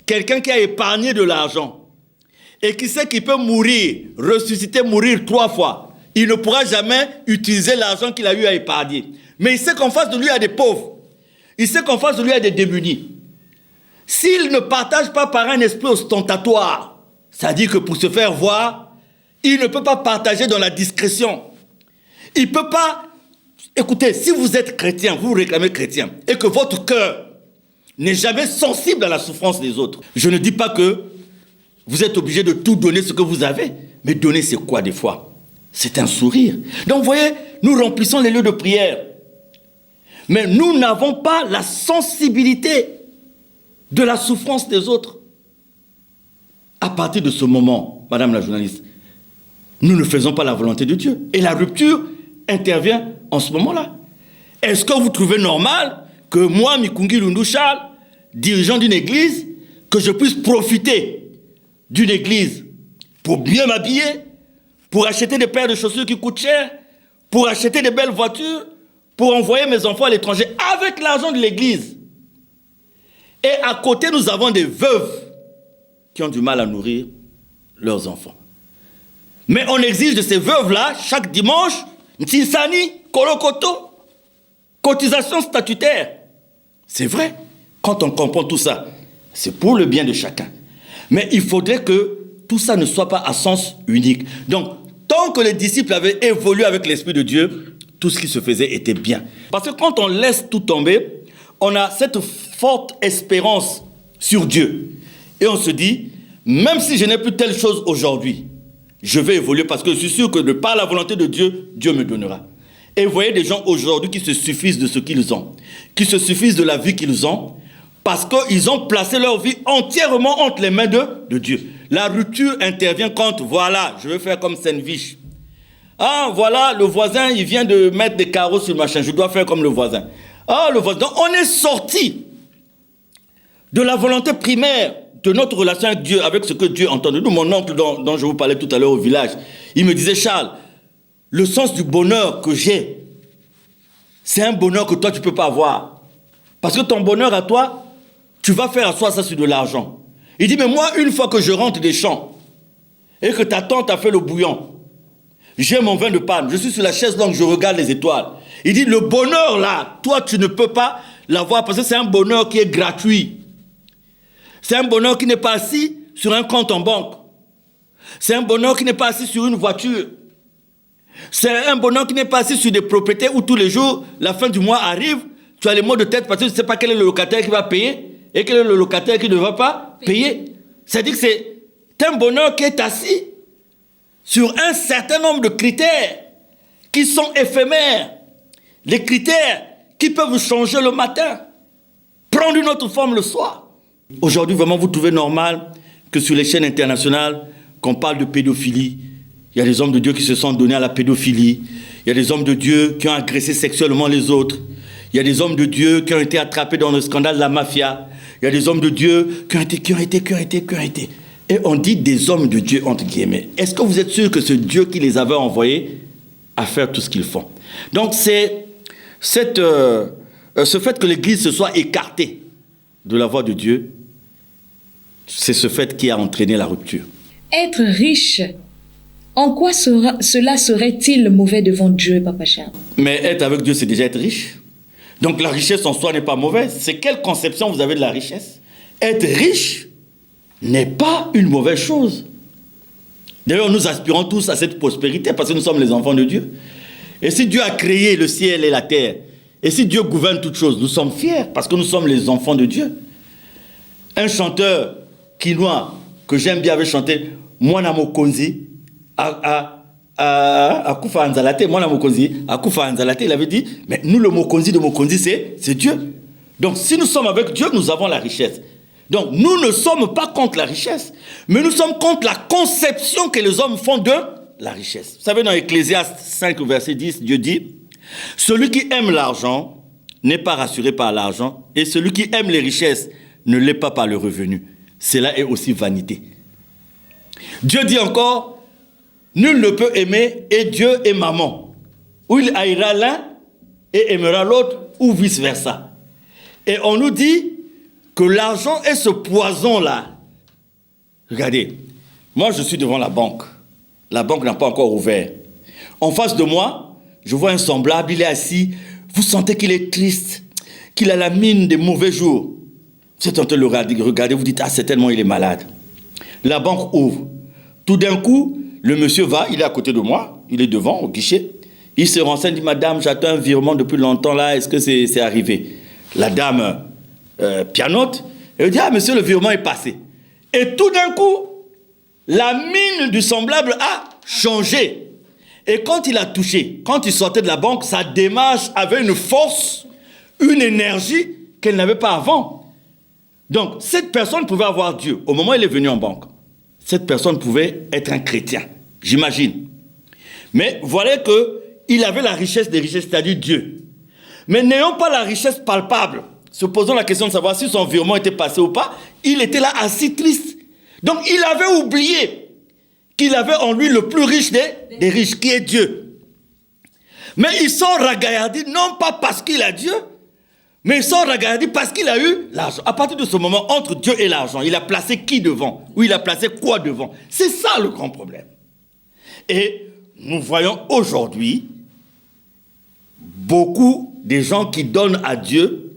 Speaker 2: quelqu'un qui a épargné de l'argent et qui sait qu'il peut mourir, ressusciter, mourir 3 fois. Il ne pourra jamais utiliser l'argent qu'il a eu à épargner. Mais il sait qu'en face de lui, il y a des pauvres. Il sait qu'en face de lui, il y a des démunis. S'il ne partage pas par un esprit ostentatoire, c'est-à-dire que pour se faire voir, Il ne peut pas partager dans la discrétion. Il ne peut pas... Écoutez, si vous êtes chrétien, vous vous réclamez chrétien, et que votre cœur n'est jamais sensible à la souffrance des autres, je ne dis pas que vous êtes obligé de tout donner ce que vous avez, mais donner c'est quoi des fois? C'est un sourire. Donc vous voyez, nous remplissons les lieux de prière, mais nous n'avons pas la sensibilité de la souffrance des autres. À partir de ce moment, Madame la journaliste, nous ne faisons pas la volonté de Dieu. Et la rupture intervient en ce moment-là. Est-ce que vous trouvez normal que moi, Mikungi Lundu Charles, dirigeant d'une église, que je puisse profiter d'une église pour bien m'habiller, pour acheter des paires de chaussures qui coûtent cher, pour acheter des belles voitures, pour envoyer mes enfants à l'étranger avec l'argent de l'église? Et à côté, nous avons des veuves qui ont du mal à nourrir leurs enfants. Mais on exige de ces veuves-là, chaque dimanche, Ntinsani, Kolokoto, cotisation statutaire. C'est vrai, quand on comprend tout ça, c'est pour le bien de chacun. Mais il faudrait que tout ça ne soit pas à sens unique. Donc, tant que les disciples avaient évolué avec l'Esprit de Dieu, tout ce qui se faisait était bien. Parce que quand on laisse tout tomber, on a cette forte espérance sur Dieu. Et on se dit, même si je n'ai plus telle chose aujourd'hui, je vais évoluer parce que je suis sûr que de par la volonté de Dieu, Dieu me donnera. Et vous voyez des gens aujourd'hui qui se suffisent de ce qu'ils ont, qui se suffisent de la vie qu'ils ont, parce qu'ils ont placé leur vie entièrement entre les mains de Dieu. La rupture intervient quand, voilà, je vais faire comme Sainte-Viche. Ah, voilà, le voisin, il vient de mettre des carreaux sur le machin, je dois faire comme le voisin. Ah, le voisin. Donc, on est sorti de la volonté primaire de notre relation avec Dieu, avec ce que Dieu entend de nous. Mon oncle, dont je vous parlais tout à l'heure au village, il me disait, Charles, le sens du bonheur que j'ai, c'est un bonheur que toi, tu ne peux pas avoir. Parce que ton bonheur à toi, tu vas faire asseoir ça sur de l'argent. Il dit, mais moi, une fois que je rentre des champs et que ta tante a fait le bouillon, j'ai mon vin de palme, je suis sur la chaise longue, je regarde les étoiles. Il dit, le bonheur là, toi, tu ne peux pas l'avoir parce que c'est un bonheur qui est gratuit. C'est un bonheur qui n'est pas assis sur un compte en banque. C'est un bonheur qui n'est pas assis sur une voiture. C'est un bonheur qui n'est pas assis sur des propriétés où tous les jours, la fin du mois arrive, tu as les maux de tête parce que tu ne sais pas quel est le locataire qui va payer et quel est le locataire qui ne va pas payer. C'est-à-dire que c'est un bonheur qui est assis sur un certain nombre de critères qui sont éphémères. Les critères qui peuvent changer le matin, prendre une autre forme le soir. Aujourd'hui, vraiment, vous trouvez normal que sur les chaînes internationales, qu'on parle de pédophilie. Il y a des hommes de Dieu qui se sont donnés à la pédophilie. Il y a des hommes de Dieu qui ont agressé sexuellement les autres. Il y a des hommes de Dieu qui ont été attrapés dans le scandale de la mafia. Il y a des hommes de Dieu qui ont été. Et on dit des hommes de Dieu, entre guillemets. Est-ce que vous êtes sûr que ce Dieu qui les avait envoyés a fait tout ce qu'ils font? Donc c'est ce fait que l'Église se soit écartée de la voix de Dieu, c'est ce fait qui a entraîné la rupture.
Speaker 1: Être riche, en quoi cela serait-il mauvais devant Dieu, Papa Charles? Mais
Speaker 2: être avec Dieu, c'est déjà être riche. Donc la richesse en soi n'est pas mauvaise. C'est quelle conception vous avez de la richesse? Être riche n'est pas une mauvaise chose. D'ailleurs, nous aspirons tous à cette prospérité parce que nous sommes les enfants de Dieu. Et si Dieu a créé le ciel et la terre, et si Dieu gouverne toutes choses, nous sommes fiers parce que nous sommes les enfants de Dieu. Un chanteur quinois que j'aime bien avait chanté Mwana Mokonzi Akufa Anzalate, Mwana Mokonzi Akufa Anzalate, il avait dit, mais nous le Mokonzi de Mokonzi, c'est Dieu. Donc si nous sommes avec Dieu, nous avons la richesse. Donc nous ne sommes pas contre la richesse, mais nous sommes contre la conception que les hommes font de la richesse. Vous savez, dans Ecclésiaste 5, verset 10, Dieu dit, celui qui aime l'argent n'est pas rassuré par l'argent, et celui qui aime les richesses ne l'est pas par le revenu. Cela est aussi vanité. Dieu dit encore, nul ne peut aimer et Dieu est maman. Ou il haïra l'un et aimera l'autre, ou vice-versa. Et on nous dit que l'argent est ce poison-là. Regardez, moi je suis devant la banque. La banque n'a pas encore ouvert. En face de moi, je vois un semblable, il est assis. Vous sentez qu'il est triste, qu'il a la mine des mauvais jours. Vous êtes en train de le regarder, vous dites, ah, certainement il est malade. La banque ouvre. Tout d'un coup, le monsieur va, il est à côté de moi, il est devant, au guichet. Il se renseigne, dit, madame, j'attends un virement depuis longtemps là, est-ce que c'est arrivé? La dame pianote, elle dit, ah monsieur, le virement est passé. Et tout d'un coup, la mine du semblable a changé. Et quand il a touché, quand il sortait de la banque, sa démarche avait une force, une énergie qu'elle n'avait pas avant. Donc, cette personne pouvait avoir Dieu. Au moment où il est venu en banque, cette personne pouvait être un chrétien, j'imagine. Mais voilà qu'il avait la richesse des richesses, c'est-à-dire Dieu. Mais n'ayant pas la richesse palpable, se posant la question de savoir si son virement était passé ou pas, il était là assis triste. Donc, il avait oublié qu'il avait en lui le plus riche des riches, qui est Dieu. Mais il sort ragaillardi, non pas parce qu'il a Dieu, mais il sort ragaillardi parce qu'il a eu l'argent. À partir de ce moment, entre Dieu et l'argent, il a placé qui devant? Ou il a placé quoi devant? C'est ça le grand problème. Et nous voyons aujourd'hui beaucoup de gens qui donnent à Dieu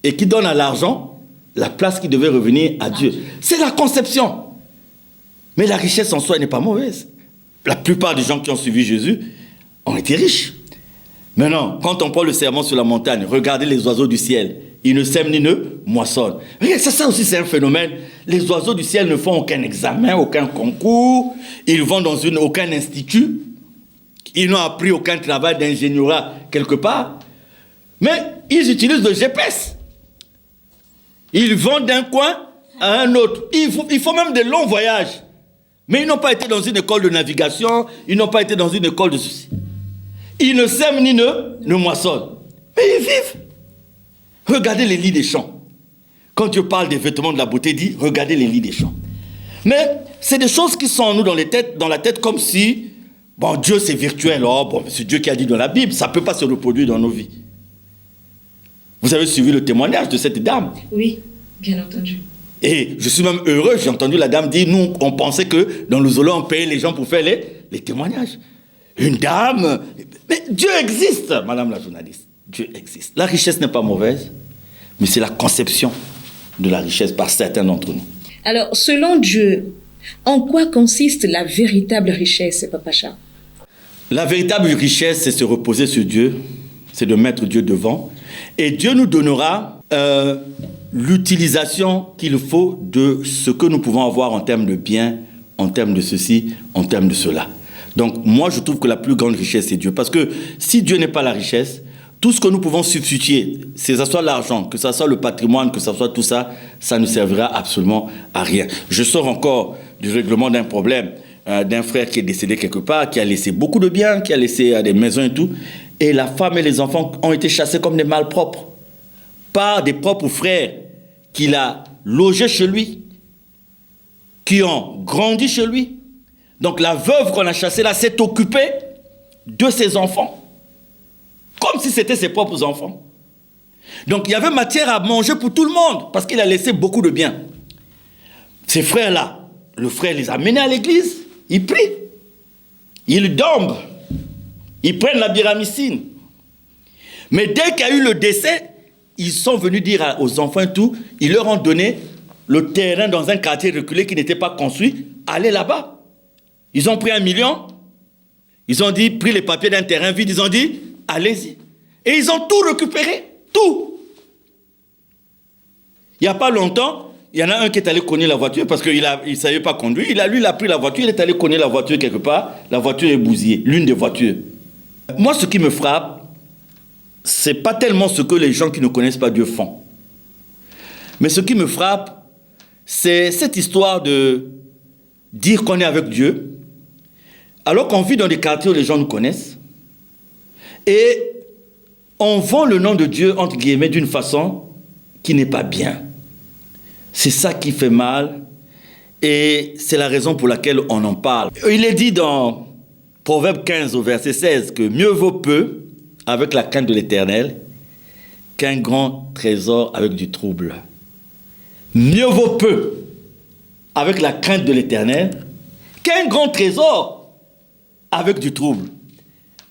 Speaker 2: et qui donnent à l'argent la place qui devait revenir à Dieu. C'est la conception. Mais la richesse en soi n'est pas mauvaise. La plupart des gens qui ont suivi Jésus ont été riches. Maintenant, quand on prend le sermon sur la montagne, regardez les oiseaux du ciel. Ils ne sèment ni ne moissonnent. Ça aussi, c'est un phénomène. Les oiseaux du ciel ne font aucun examen, aucun concours. Ils vont dans aucun institut. Ils n'ont appris aucun travail d'ingénierie quelque part. Mais ils utilisent le GPS. Ils vont d'un coin à un autre. Ils font même de longs voyages. Mais ils n'ont pas été dans une école de navigation. Ils n'ont pas été dans une école de ceci. Ils ne sèment ni ne moissonnent. Mais ils vivent. Regardez les lits des champs. Quand Dieu parle des vêtements de la beauté, il dit, regardez les lits des champs. Mais c'est des choses qui sont en nous dans la tête comme si, bon, Dieu c'est virtuel. Oh, bon, c'est Dieu qui a dit dans la Bible, ça ne peut pas se reproduire dans nos vies. Vous avez suivi le témoignage de cette dame.
Speaker 1: Oui, bien entendu.
Speaker 2: Et je suis même heureux, j'ai entendu la dame dire, nous, on pensait que dans le zoolo, on payait les gens pour faire les témoignages. Une dame, mais Dieu existe, madame la journaliste. Dieu existe. La richesse n'est pas mauvaise, mais c'est la conception de la richesse par certains d'entre nous.
Speaker 1: Alors, selon Dieu, en quoi consiste la véritable richesse, Papa Charles?
Speaker 2: La véritable richesse, c'est se reposer sur Dieu, c'est de mettre Dieu devant, et Dieu nous donnera l'utilisation qu'il faut de ce que nous pouvons avoir en termes de biens, en termes de ceci, en termes de cela. Donc, moi, je trouve que la plus grande richesse, c'est Dieu. Parce que si Dieu n'est pas la richesse, tout ce que nous pouvons substituer, que ce soit l'argent, que ce soit le patrimoine, que ce soit tout ça, ça ne servira absolument à rien. Je sors encore du règlement d'un problème d'un frère qui est décédé quelque part, qui a laissé beaucoup de biens, qui a laissé des maisons et tout. Et la femme et les enfants ont été chassés comme des malpropres par des propres frères qu'il a logés chez lui, qui ont grandi chez lui. Donc la veuve qu'on a chassée là s'est occupée de ses enfants. Comme si c'était ses propres enfants. Donc il y avait matière à manger pour tout le monde, parce qu'il a laissé beaucoup de biens. Ces frères-là, le frère les a menés à l'église, ils prient, ils dorment, ils prennent la byramycine. Mais dès qu'il y a eu le décès, ils sont venus dire aux enfants et tout, ils leur ont donné le terrain dans un quartier reculé qui n'était pas construit, allez là-bas. Ils ont pris 1 million, ils ont dit, pris les papiers d'un terrain vide, ils ont dit, allez-y. Et ils ont tout récupéré, tout. Il n'y a pas longtemps, il y en a un qui est allé cogner la voiture parce qu'il ne savait pas conduire. Il a pris la voiture, il est allé cogner la voiture quelque part. La voiture est bousillée, l'une des voitures. Moi, ce qui me frappe, ce n'est pas tellement ce que les gens qui ne connaissent pas Dieu font. Mais ce qui me frappe, c'est cette histoire de dire qu'on est avec Dieu, alors qu'on vit dans des quartiers où les gens nous connaissent, et on vend le nom de Dieu, entre guillemets, d'une façon qui n'est pas bien. C'est ça qui fait mal, et c'est la raison pour laquelle on en parle. Il est dit dans Proverbe 15 au verset 16 que mieux vaut peu avec la crainte de l'Éternel qu'un grand trésor avec du trouble. Mieux vaut peu avec la crainte de l'Éternel qu'un grand trésor avec du trouble.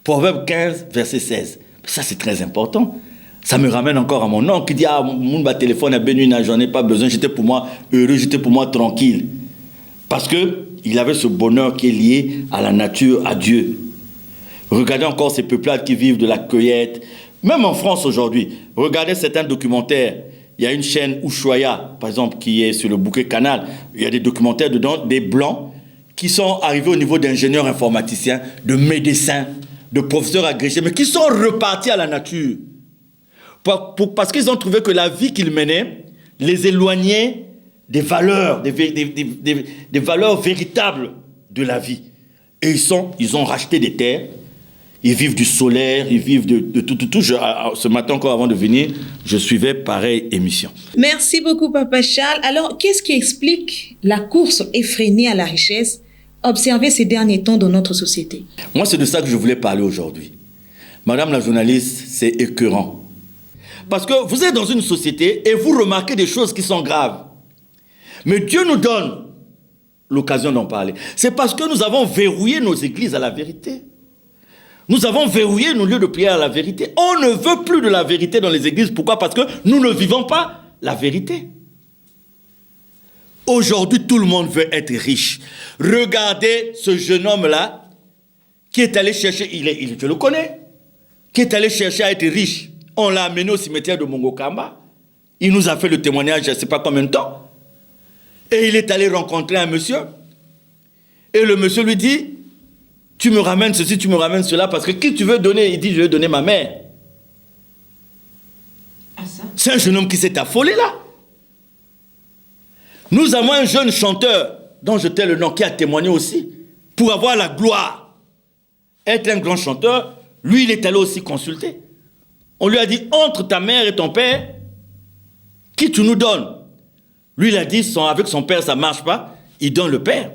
Speaker 2: Proverbe 15, verset 16. Ça, c'est très important. Ça me ramène encore à mon oncle qui dit, ah, mon téléphone a béni, j'en ai pas besoin, j'étais pour moi heureux, j'étais pour moi tranquille. Parce que il avait ce bonheur qui est lié à la nature, à Dieu. Regardez encore ces peuplades qui vivent de la cueillette. Même en France aujourd'hui, regardez certains documentaires. Il y a une chaîne Ushuaïa, par exemple, qui est sur le bouquet Canal. Il y a des documentaires dedans, des Blancs qui sont arrivés au niveau d'ingénieurs informaticiens, de médecins, de professeurs agrégés, mais qui sont repartis à la nature. Parce qu'ils ont trouvé que la vie qu'ils menaient les éloignait des valeurs, des valeurs véritables de la vie. Et ils ont racheté des terres. Ils vivent du solaire, ils vivent de tout. Ce matin, encore avant de venir, je suivais pareille émission.
Speaker 1: Merci beaucoup, Papa Charles. Alors, qu'est-ce qui explique la course effrénée à la richesse observée ces derniers temps dans notre société?
Speaker 2: Moi, c'est de ça que je voulais parler aujourd'hui. Madame la journaliste, c'est écœurant. Parce que vous êtes dans une société et vous remarquez des choses qui sont graves. Mais Dieu nous donne l'occasion d'en parler. C'est parce que nous avons verrouillé nos églises à la vérité. Nous avons verrouillé nos lieux de prière à la vérité. On ne veut plus de la vérité dans les églises. Pourquoi? Parce que nous ne vivons pas la vérité. Aujourd'hui, tout le monde veut être riche. Regardez ce jeune homme-là qui est allé chercher, je le connais, qui est allé chercher à être riche. On l'a amené au cimetière de Mongokamba. Il nous a fait le témoignage, je ne sais pas combien de temps. Et il est allé rencontrer un monsieur. Et le monsieur lui dit, tu me ramènes ceci, tu me ramènes cela, parce que qui tu veux donner? Il dit, je vais donner ma mère.
Speaker 1: Ah, ça?
Speaker 2: C'est un jeune homme qui s'est affolé là. Nous avons un jeune chanteur, dont je tais le nom, qui a témoigné aussi, pour avoir la gloire. Être un grand chanteur, lui, il est allé aussi consulter. On lui a dit, entre ta mère et ton père, qui tu nous donnes? Lui, il a dit, avec son père, ça ne marche pas, il donne le père.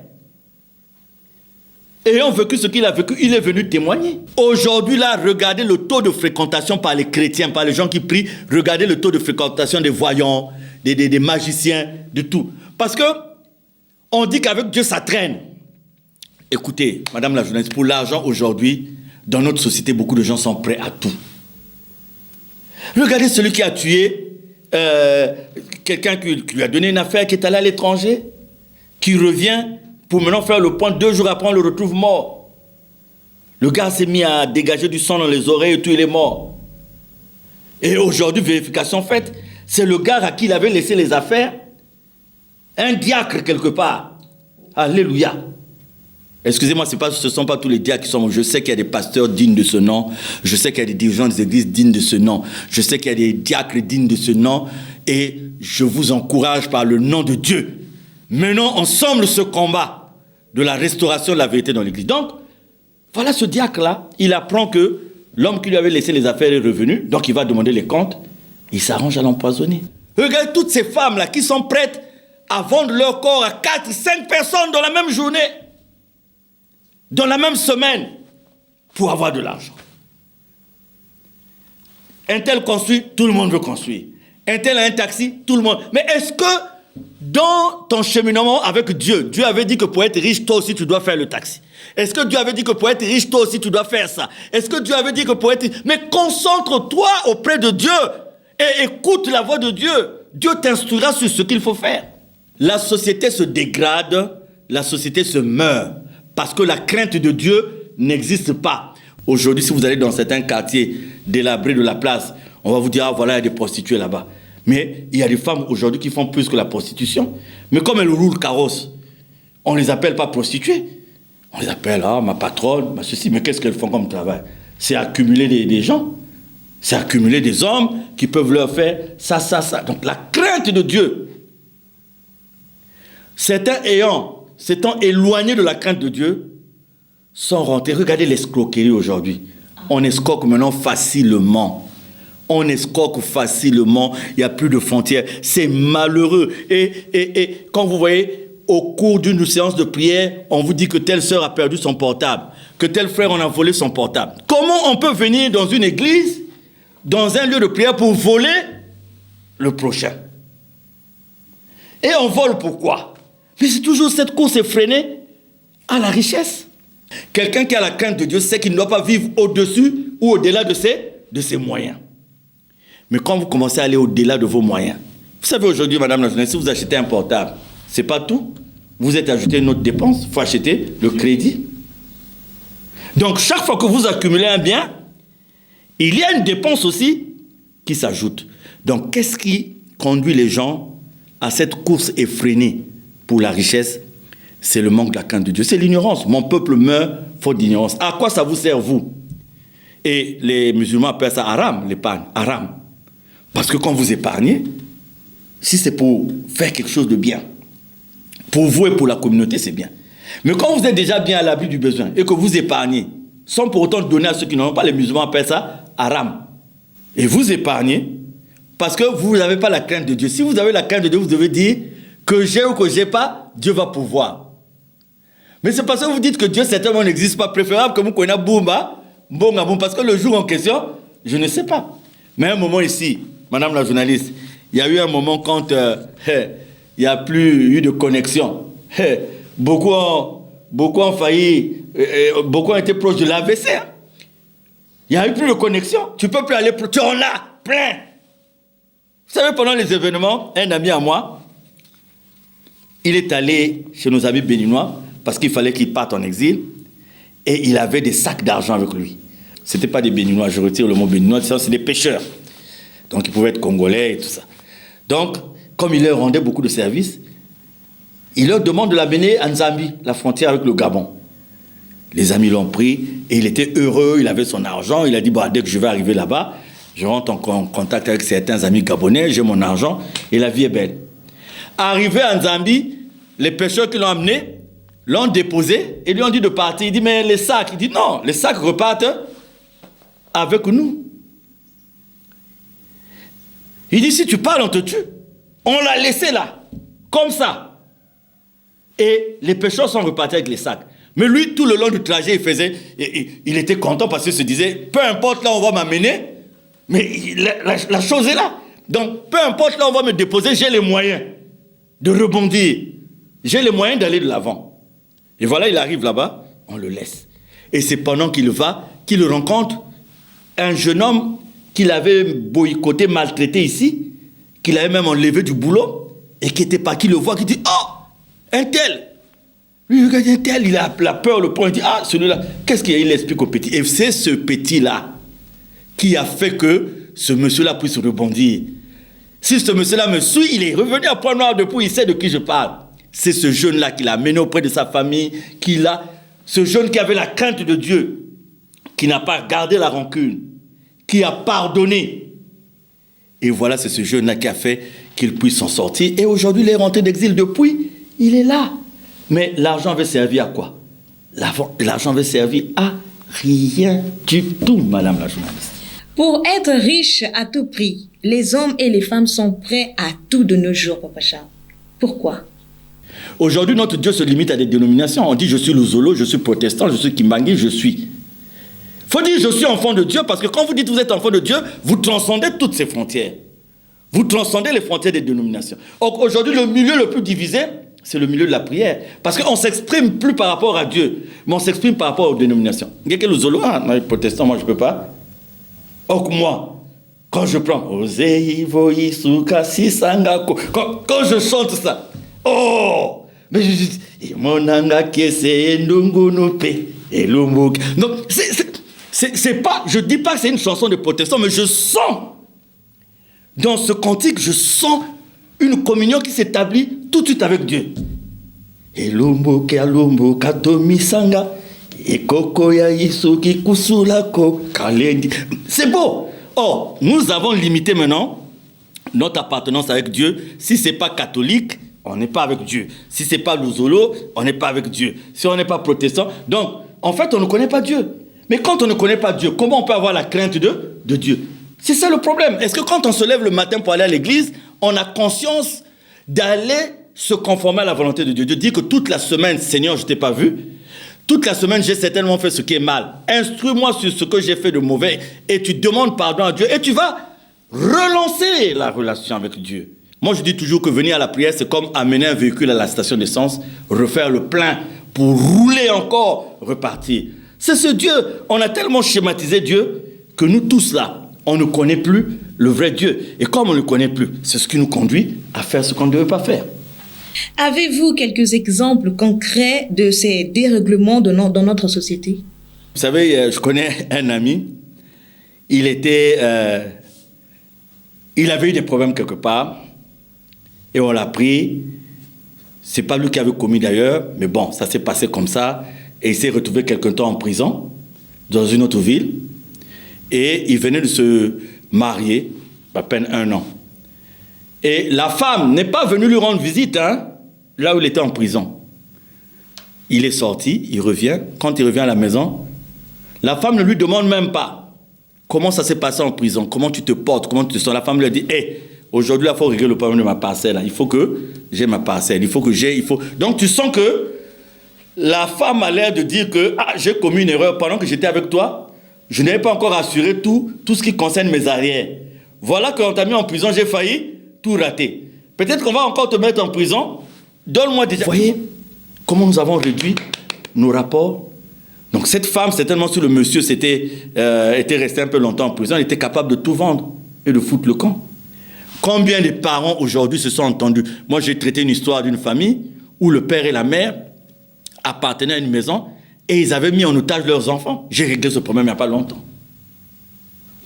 Speaker 2: Ayant vécu ce qu'il a vécu, il est venu témoigner. Aujourd'hui, là, regardez le taux de fréquentation par les chrétiens, par les gens qui prient. Regardez le taux de fréquentation des voyants, des magiciens, de tout. Parce que on dit qu'avec Dieu, ça traîne. Écoutez, madame la journaliste, pour l'argent aujourd'hui, dans notre société, beaucoup de gens sont prêts à tout. Regardez celui qui a tué quelqu'un qui lui a donné une affaire, qui est allé à l'étranger, qui revient pour maintenant faire le point. 2 jours après, on le retrouve mort. Le gars s'est mis à dégager du sang dans les oreilles et tout, il est mort. Et aujourd'hui, vérification faite, c'est le gars à qui il avait laissé les affaires, un diacre quelque part. Alléluia. Excusez-moi, ce ne sont pas tous les diacres qui sont... Je sais qu'il y a des pasteurs dignes de ce nom. Je sais qu'il y a des dirigeants des églises dignes de ce nom. Je sais qu'il y a des diacres dignes de ce nom. Et je vous encourage par le nom de Dieu. Menons ensemble ce combat de la restauration de la vérité dans l'église. Donc, voilà ce diacre-là. Il apprend que l'homme qui lui avait laissé les affaires est revenu. Donc, il va demander les comptes. Il s'arrange à l'empoisonner. Regardez toutes ces femmes-là qui sont prêtes à vendre leur corps à 4, 5 personnes dans la même journée. Dans la même semaine, pour avoir de l'argent. Un tel construit, tout le monde veut construire. Un tel a un taxi, tout le monde. Mais est-ce que dans ton cheminement avec Dieu, Dieu avait dit que pour être riche, toi aussi, tu dois faire le taxi? Est-ce que Dieu avait dit que pour être riche, toi aussi, tu dois faire ça? Est-ce que Dieu avait dit que pour être... Mais concentre-toi auprès de Dieu et écoute la voix de Dieu. Dieu t'instruira sur ce qu'il faut faire. La société se dégrade, la société se meurt. Parce que la crainte de Dieu n'existe pas. Aujourd'hui, si vous allez dans certains quartiers délabrés de la place, on va vous dire, ah voilà, il y a des prostituées là-bas. Mais il y a des femmes aujourd'hui qui font plus que la prostitution. Mais comme elles roulent carrosse, on ne les appelle pas prostituées. On les appelle, ah, ma patronne, ma ceci. Mais qu'est-ce qu'elles font comme travail? C'est accumuler des gens. C'est accumuler des hommes qui peuvent leur faire ça. Donc la crainte de Dieu. Certains s'étant éloignés de la crainte de Dieu, sont rentrés. Regardez l'escroquerie aujourd'hui. On escroque maintenant facilement. On escroque facilement. Il n'y a plus de frontières. C'est malheureux. Et quand vous voyez, au cours d'une séance de prière, on vous dit que telle sœur a perdu son portable, que tel frère en a volé son portable. Comment on peut venir dans une église, dans un lieu de prière, pour voler le prochain? Et on vole pourquoi? Mais c'est toujours cette course effrénée à la richesse. Quelqu'un qui a la crainte de Dieu sait qu'il ne doit pas vivre au-dessus ou au-delà de ses moyens. Mais quand vous commencez à aller au-delà de vos moyens, vous savez aujourd'hui, madame la journaliste, si vous achetez un portable, c'est pas tout. vous êtes ajouté une autre dépense, il faut acheter le crédit. Donc, chaque fois que vous accumulez un bien, il y a une dépense aussi qui s'ajoute. Donc, qu'est-ce qui conduit les gens à cette course effrénée pour la richesse? C'est le manque de la crainte de Dieu. C'est l'ignorance. Mon peuple meurt faute d'ignorance. À quoi ça vous sert, vous? Et les musulmans appellent ça haram, l'épargne. Haram. Parce que quand vous épargnez, si c'est pour faire quelque chose de bien, pour vous et pour la communauté, c'est bien. Mais quand vous êtes déjà bien à l'abri du besoin et que vous épargnez, sans pour autant donner à ceux qui n'en ont pas, les musulmans appellent ça haram. Et vous épargnez parce que vous n'avez pas la crainte de Dieu. Si vous avez la crainte de Dieu, vous devez dire que j'ai ou que j'ai pas, Dieu va pouvoir. Mais c'est parce que vous dites que Dieu certainement n'existe pas, préférable que vous connaissiez Boumba, parce que le jour en question, je ne sais pas. Mais à un moment ici, madame la journaliste, il y a eu un moment quand il n'y a plus eu de connexion. Beaucoup ont failli, beaucoup ont été proches de l'AVC. Hein. Il n'y a eu plus de connexion. Tu ne peux plus aller, tu en as plein. Vous savez, pendant les événements, un ami à moi, il est allé chez nos amis béninois parce qu'il fallait qu'il parte en exil et il avait des sacs d'argent avec lui. Ce n'était pas des béninois, je retire le mot béninois, c'est des pêcheurs. Donc ils pouvaient être congolais et tout ça. Donc, comme il leur rendait beaucoup de services, il leur demande de l'amener à Nzambi, la frontière avec le Gabon. Les amis l'ont pris et il était heureux, il avait son argent. Il a dit, bon, dès que je vais arriver là-bas, je rentre en contact avec certains amis gabonais, j'ai mon argent et la vie est belle. Arrivé à Nzambi, les pêcheurs qui l'ont amené l'ont déposé et lui ont dit de partir. Il dit, mais les sacs, il dit, non, les sacs repartent avec nous. Il dit, si tu parles, on te tue. On l'a laissé là, comme ça. Et les pêcheurs sont repartis avec les sacs. Mais lui, tout le long du trajet, il était content parce qu'il se disait, peu importe là où on va m'amener, mais la chose est là. Donc, peu importe là où on va me déposer, j'ai les moyens de rebondir. J'ai les moyens d'aller de l'avant. Et voilà, il arrive là-bas, on le laisse. Et c'est pendant qu'il va, qu'il rencontre un jeune homme qu'il avait boycotté, maltraité ici, qu'il avait même enlevé du boulot, et qui était pas qui le voit, qui dit, oh, un tel. Lui, regarde, un tel, il a la peur, le point, il dit, ah, celui-là, qu'est-ce qu'il explique au petit? Et c'est ce petit-là qui a fait que ce monsieur-là puisse rebondir. Si ce monsieur-là me suit, il est revenu à Pointe-Noire depuis, il sait de qui je parle. C'est ce jeune-là qu'il a mené auprès de sa famille, ce jeune qui avait la crainte de Dieu, qui n'a pas gardé la rancune, qui a pardonné. Et voilà, c'est ce jeune-là qui a fait qu'il puisse s'en sortir. Et aujourd'hui, il est rentré d'exil depuis, il est là. Mais l'argent avait servi à quoi? L'argent avait servi à rien du tout, madame la journaliste.
Speaker 1: Pour être riche à tout prix, les hommes et les femmes sont prêts à tout de nos jours, Papa Charles. Pourquoi?
Speaker 2: Aujourd'hui, notre Dieu se limite à des dénominations. On dit, je suis Luzolo, je suis protestant, je suis Kimbangi, je suis. Il faut dire, je suis enfant de Dieu, parce que quand vous dites que vous êtes enfant de Dieu, vous transcendez toutes ces frontières. Vous transcendez les frontières des dénominations. Donc aujourd'hui, le milieu le plus divisé, c'est le milieu de la prière. Parce qu'on ne s'exprime plus par rapport à Dieu, mais on s'exprime par rapport aux dénominations. Quelqu'un Luzolo, les protestants, moi je ne peux pas. Or moi, quand je prends quand je chante ça, oh, mais je dis, donc c'est pas, je dis pas que c'est une chanson de protestants, mais je sens dans ce cantique, je sens une communion qui s'établit tout de suite avec Dieu. C'est beau. Or, nous avons limité maintenant notre appartenance avec Dieu. Si ce n'est pas catholique, on n'est pas avec Dieu. Si ce n'est pas Luzolo, on n'est pas avec Dieu. Si on n'est pas protestant, donc, en fait, on ne connaît pas Dieu. Mais quand on ne connaît pas Dieu, comment on peut avoir la crainte de Dieu? C'est ça le problème. Est-ce que quand on se lève le matin pour aller à l'église, on a conscience d'aller se conformer à la volonté de Dieu? Dieu dit que toute la semaine, Seigneur, je ne t'ai pas vu. Toute la semaine, j'ai certainement fait ce qui est mal. Instruis-moi sur ce que j'ai fait de mauvais et tu demandes pardon à Dieu et tu vas relancer la relation avec Dieu. Moi, je dis toujours que venir à la prière, c'est comme amener un véhicule à la station d'essence, refaire le plein pour rouler encore, repartir. C'est ce Dieu. On a tellement schématisé Dieu que nous tous là, on ne connaît plus le vrai Dieu. Et comme on ne le connaît plus, c'est ce qui nous conduit à faire ce qu'on ne devait pas faire.
Speaker 1: Avez-vous quelques exemples concrets de ces dérèglements dans notre société?
Speaker 2: Vous savez, je connais un ami, il avait eu des problèmes quelque part, et on l'a pris. C'est pas lui qui avait commis d'ailleurs, mais bon, ça s'est passé comme ça, et il s'est retrouvé quelque temps en prison, dans une autre ville, et il venait de se marier, à peine 1 an. Et la femme n'est pas venue lui rendre visite, hein, là où il était en prison. Il est sorti, il revient. Quand il revient à la maison, la femme ne lui demande même pas comment ça s'est passé en prison, comment tu te portes, comment tu te sens. La femme lui a dit, hey, aujourd'hui, il faut régler le problème de ma parcelle. Il faut que j'ai ma parcelle, Donc tu sens que la femme a l'air de dire que j'ai commis une erreur pendant que j'étais avec toi. Je n'avais pas encore assuré tout ce qui concerne mes arrières. Voilà qu'on t'a mis en prison, j'ai failli tout rater. Peut-être qu'on va encore te mettre en prison. Donne-moi déjà. Vous voyez comment nous avons réduit nos rapports? Donc cette femme, certainement si le monsieur était resté un peu longtemps en prison, il était capable de tout vendre et de foutre le camp. Combien de parents aujourd'hui se sont entendus? Moi, j'ai traité une histoire d'une famille où le père et la mère appartenaient à une maison et ils avaient mis en otage leurs enfants. J'ai réglé ce problème il n'y a pas longtemps.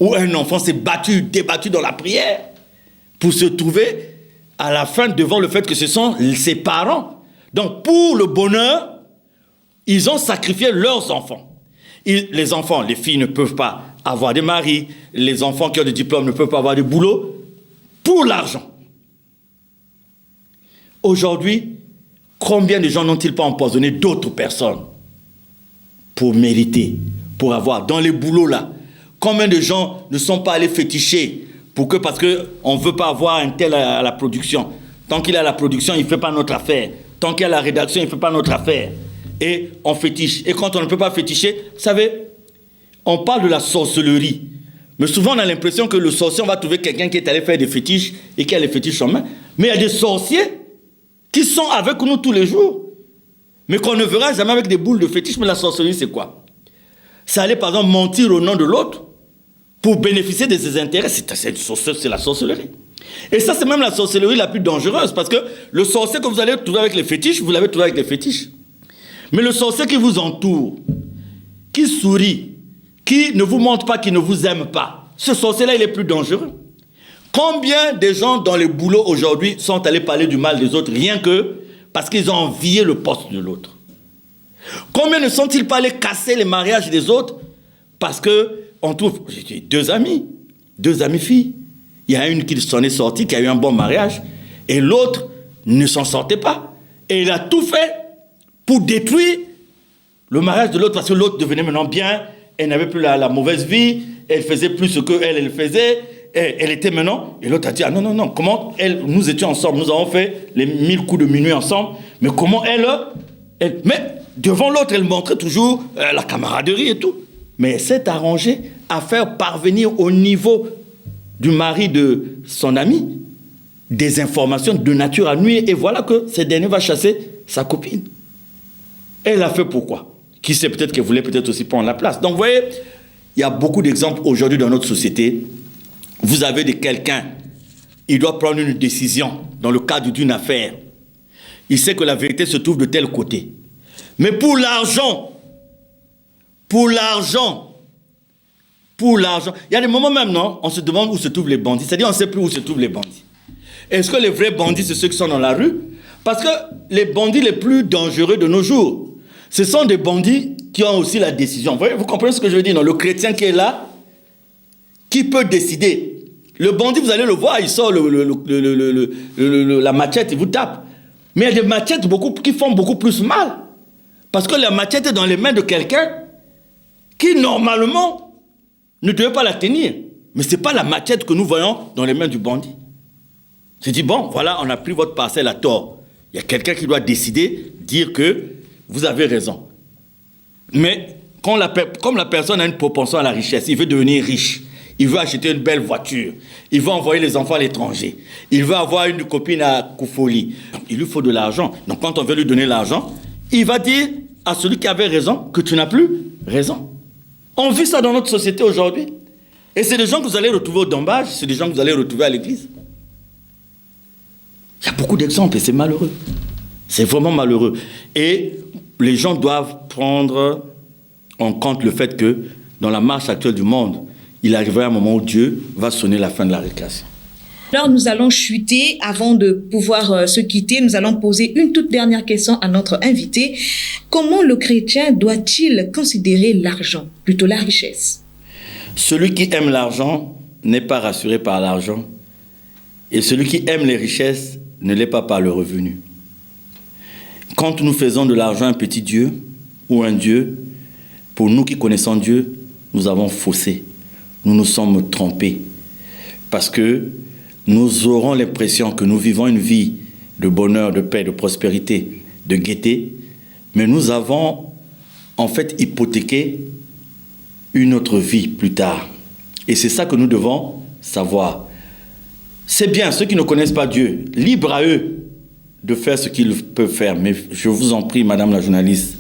Speaker 2: Où un enfant s'est débattu dans la prière pour se trouver à la fin devant le fait que ce sont ses parents. Donc, pour le bonheur, ils ont sacrifié leurs enfants. Les enfants, les filles ne peuvent pas avoir des maris, les enfants qui ont des diplômes ne peuvent pas avoir de boulot, pour l'argent. Aujourd'hui, combien de gens n'ont-ils pas empoisonné d'autres personnes pour mériter, pour avoir, dans les boulots là? Combien de gens ne sont pas allés féticher parce qu'on ne veut pas avoir un tel à la production. Tant qu'il est à la production, il ne fait pas notre affaire. Tant qu'il est à la rédaction, il ne fait pas notre affaire. Et on fétiche. Et quand on ne peut pas féticher, vous savez, on parle de la sorcellerie. Mais souvent, on a l'impression que le sorcier, on va trouver quelqu'un qui est allé faire des fétiches et qui a les fétiches en main. Mais il y a des sorciers qui sont avec nous tous les jours. Mais qu'on ne verra jamais avec des boules de fétiche. Mais la sorcellerie, c'est quoi? C'est aller, par exemple, mentir au nom de l'autre pour bénéficier de ses intérêts. C'est la sorcellerie. Et ça, c'est même la sorcellerie la plus dangereuse. Parce que le sorcier que vous allez trouver avec les fétiches, vous l'avez trouvé avec les fétiches. Mais le sorcier qui vous entoure, qui sourit, qui ne vous montre pas qu'il ne vous aime pas, ce sorcier-là, il est plus dangereux. Combien de gens dans les boulots aujourd'hui sont allés parler du mal des autres, rien que parce qu'ils ont envié le poste de l'autre? Combien ne sont-ils pas allés casser les mariages des autres parce que on trouve, j'ai deux amies filles. Il y a une qui s'en est sortie, qui a eu un bon mariage, et l'autre ne s'en sortait pas. Et il a tout fait pour détruire le mariage de l'autre, parce que l'autre devenait maintenant bien, elle n'avait plus la mauvaise vie, elle faisait plus ce qu'elle faisait, elle était maintenant, et l'autre a dit, ah non, comment nous étions ensemble, nous avons fait les 1000 coups de minuit ensemble, mais comment mais devant l'autre, elle montrait toujours la camaraderie et tout. Mais elle s'est arrangée à faire parvenir au niveau du mari de son ami des informations de nature à nuire. Et voilà que ce dernier va chasser sa copine. Elle a fait pourquoi? Qui sait, peut-être qu'elle voulait peut-être aussi prendre la place. Donc vous voyez, il y a beaucoup d'exemples aujourd'hui dans notre société. Vous avez quelqu'un, il doit prendre une décision dans le cadre d'une affaire. Il sait que la vérité se trouve de tel côté. Mais pour l'argent, il y a des moments même, non, on se demande où se trouvent les bandits. C'est-à-dire, on ne sait plus où se trouvent les bandits. Est-ce que les vrais bandits, c'est ceux qui sont dans la rue? Parce que les bandits les plus dangereux de nos jours, ce sont des bandits qui ont aussi la décision. Vous voyez, vous comprenez ce que je veux dire? Non, le chrétien qui est là, qui peut décider. Le bandit, vous allez le voir, il sort la machette, il vous tape. Mais il y a des machettes qui font beaucoup plus mal. Parce que la machette est dans les mains de quelqu'un qui, normalement, ne devait pas la tenir. Mais ce n'est pas la machette que nous voyons dans les mains du bandit. C'est dit, bon, voilà, on a pris votre parcelle à tort. Il y a quelqu'un qui doit décider, dire que vous avez raison. Mais comme la personne a une propension à la richesse, il veut devenir riche, il veut acheter une belle voiture, il veut envoyer les enfants à l'étranger, il veut avoir une copine à Koufoli. Il lui faut de l'argent. Donc quand on veut lui donner l'argent, il va dire à celui qui avait raison que tu n'as plus raison. On vit ça dans notre société aujourd'hui. Et c'est des gens que vous allez retrouver au Dombage, c'est des gens que vous allez retrouver à l'église. Il y a beaucoup d'exemples et c'est malheureux. C'est vraiment malheureux. Et les gens doivent prendre en compte le fait que dans la marche actuelle du monde, il arrivera un moment où Dieu va sonner la fin de la récréation.
Speaker 1: Alors, nous allons chuter avant de pouvoir se quitter. Nous allons poser une toute dernière question à notre invité. Comment le chrétien doit-il considérer l'argent, plutôt la richesse?
Speaker 2: Celui qui aime l'argent n'est pas rassuré par l'argent. Et celui qui aime les richesses ne l'est pas par le revenu. Quand nous faisons de l'argent un petit Dieu ou un Dieu, pour nous qui connaissons Dieu, nous avons faussé. Nous nous sommes trompés. Parce que nous aurons l'impression que nous vivons une vie de bonheur, de paix, de prospérité, de gaieté, mais nous avons en fait hypothéqué une autre vie plus tard. Et c'est ça que nous devons savoir. C'est bien, ceux qui ne connaissent pas Dieu, libre à eux de faire ce qu'ils peuvent faire. Mais je vous en prie, madame la journaliste,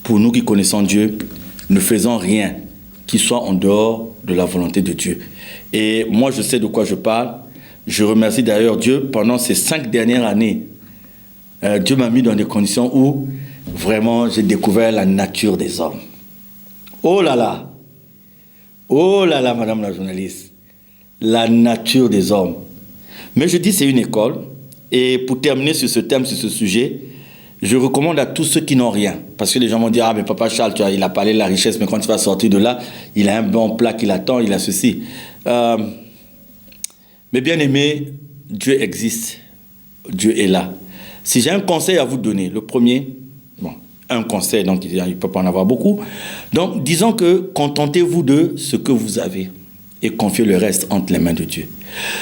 Speaker 2: pour nous qui connaissons Dieu, ne faisons rien qui soit en dehors de la volonté de Dieu. Et moi, je sais de quoi je parle. Je remercie d'ailleurs Dieu pendant ces 5 dernières années. Dieu m'a mis dans des conditions où vraiment j'ai découvert la nature des hommes. Oh là là! Oh là là, madame la journaliste! La nature des hommes. Mais je dis c'est une école. Et pour terminer sur ce thème, sur ce sujet, je recommande à tous ceux qui n'ont rien. Parce que les gens vont dire, ah mais papa Charles, tu vois, il a parlé de la richesse, mais quand il va sortir de là, il a un bon plat qui l'attend, il a ceci. Mais bien aimé, Dieu existe. Dieu est là. Si j'ai un conseil à vous donner, le premier, bon, un conseil, donc il ne peut pas en avoir beaucoup. Donc disons que contentez-vous de ce que vous avez et confiez le reste entre les mains de Dieu.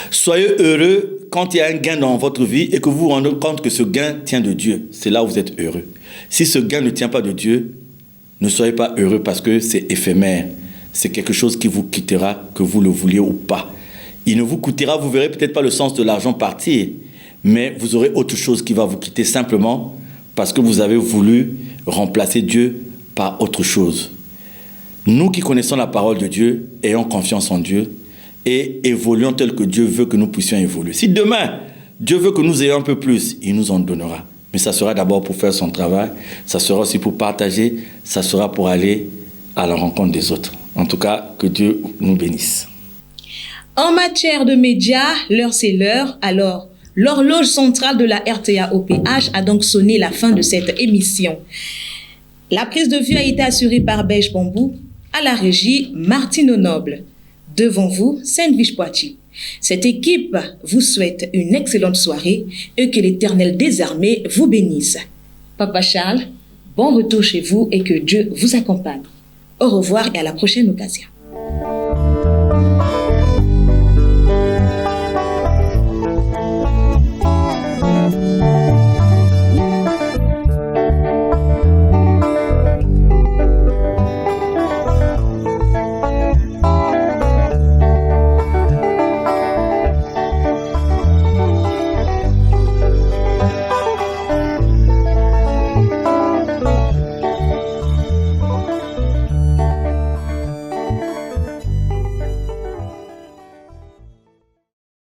Speaker 2: Soyez heureux quand il y a un gain dans votre vie et que vous vous rendez compte que ce gain tient de Dieu. C'est là où vous êtes heureux. Si ce gain ne tient pas de Dieu, ne soyez pas heureux parce que c'est éphémère. C'est quelque chose qui vous quittera, que vous le vouliez ou pas. Il ne vous coûtera, vous verrez peut-être pas le sens de l'argent partir, mais vous aurez autre chose qui va vous quitter simplement parce que vous avez voulu remplacer Dieu par autre chose. Nous qui connaissons la parole de Dieu, ayons confiance en Dieu et évoluons tel que Dieu veut que nous puissions évoluer. Si demain, Dieu veut que nous ayons un peu plus, il nous en donnera. Mais ça sera d'abord pour faire son travail, ça sera aussi pour partager, ça sera pour aller à la rencontre des autres. En tout cas, que Dieu nous bénisse.
Speaker 1: En matière de médias, l'heure c'est l'heure. Alors, l'horloge centrale de la RTA-OPH a donc sonné la fin de cette émission. La prise de vue a été assurée par Beige Bambou, à la régie Martine Noble. Devant vous, Sainte-Vige Poitiers. Cette équipe vous souhaite une excellente soirée et que l'Éternel des armées vous bénisse. Papa Charles, bon retour chez vous et que Dieu vous accompagne. Au revoir et à la prochaine occasion.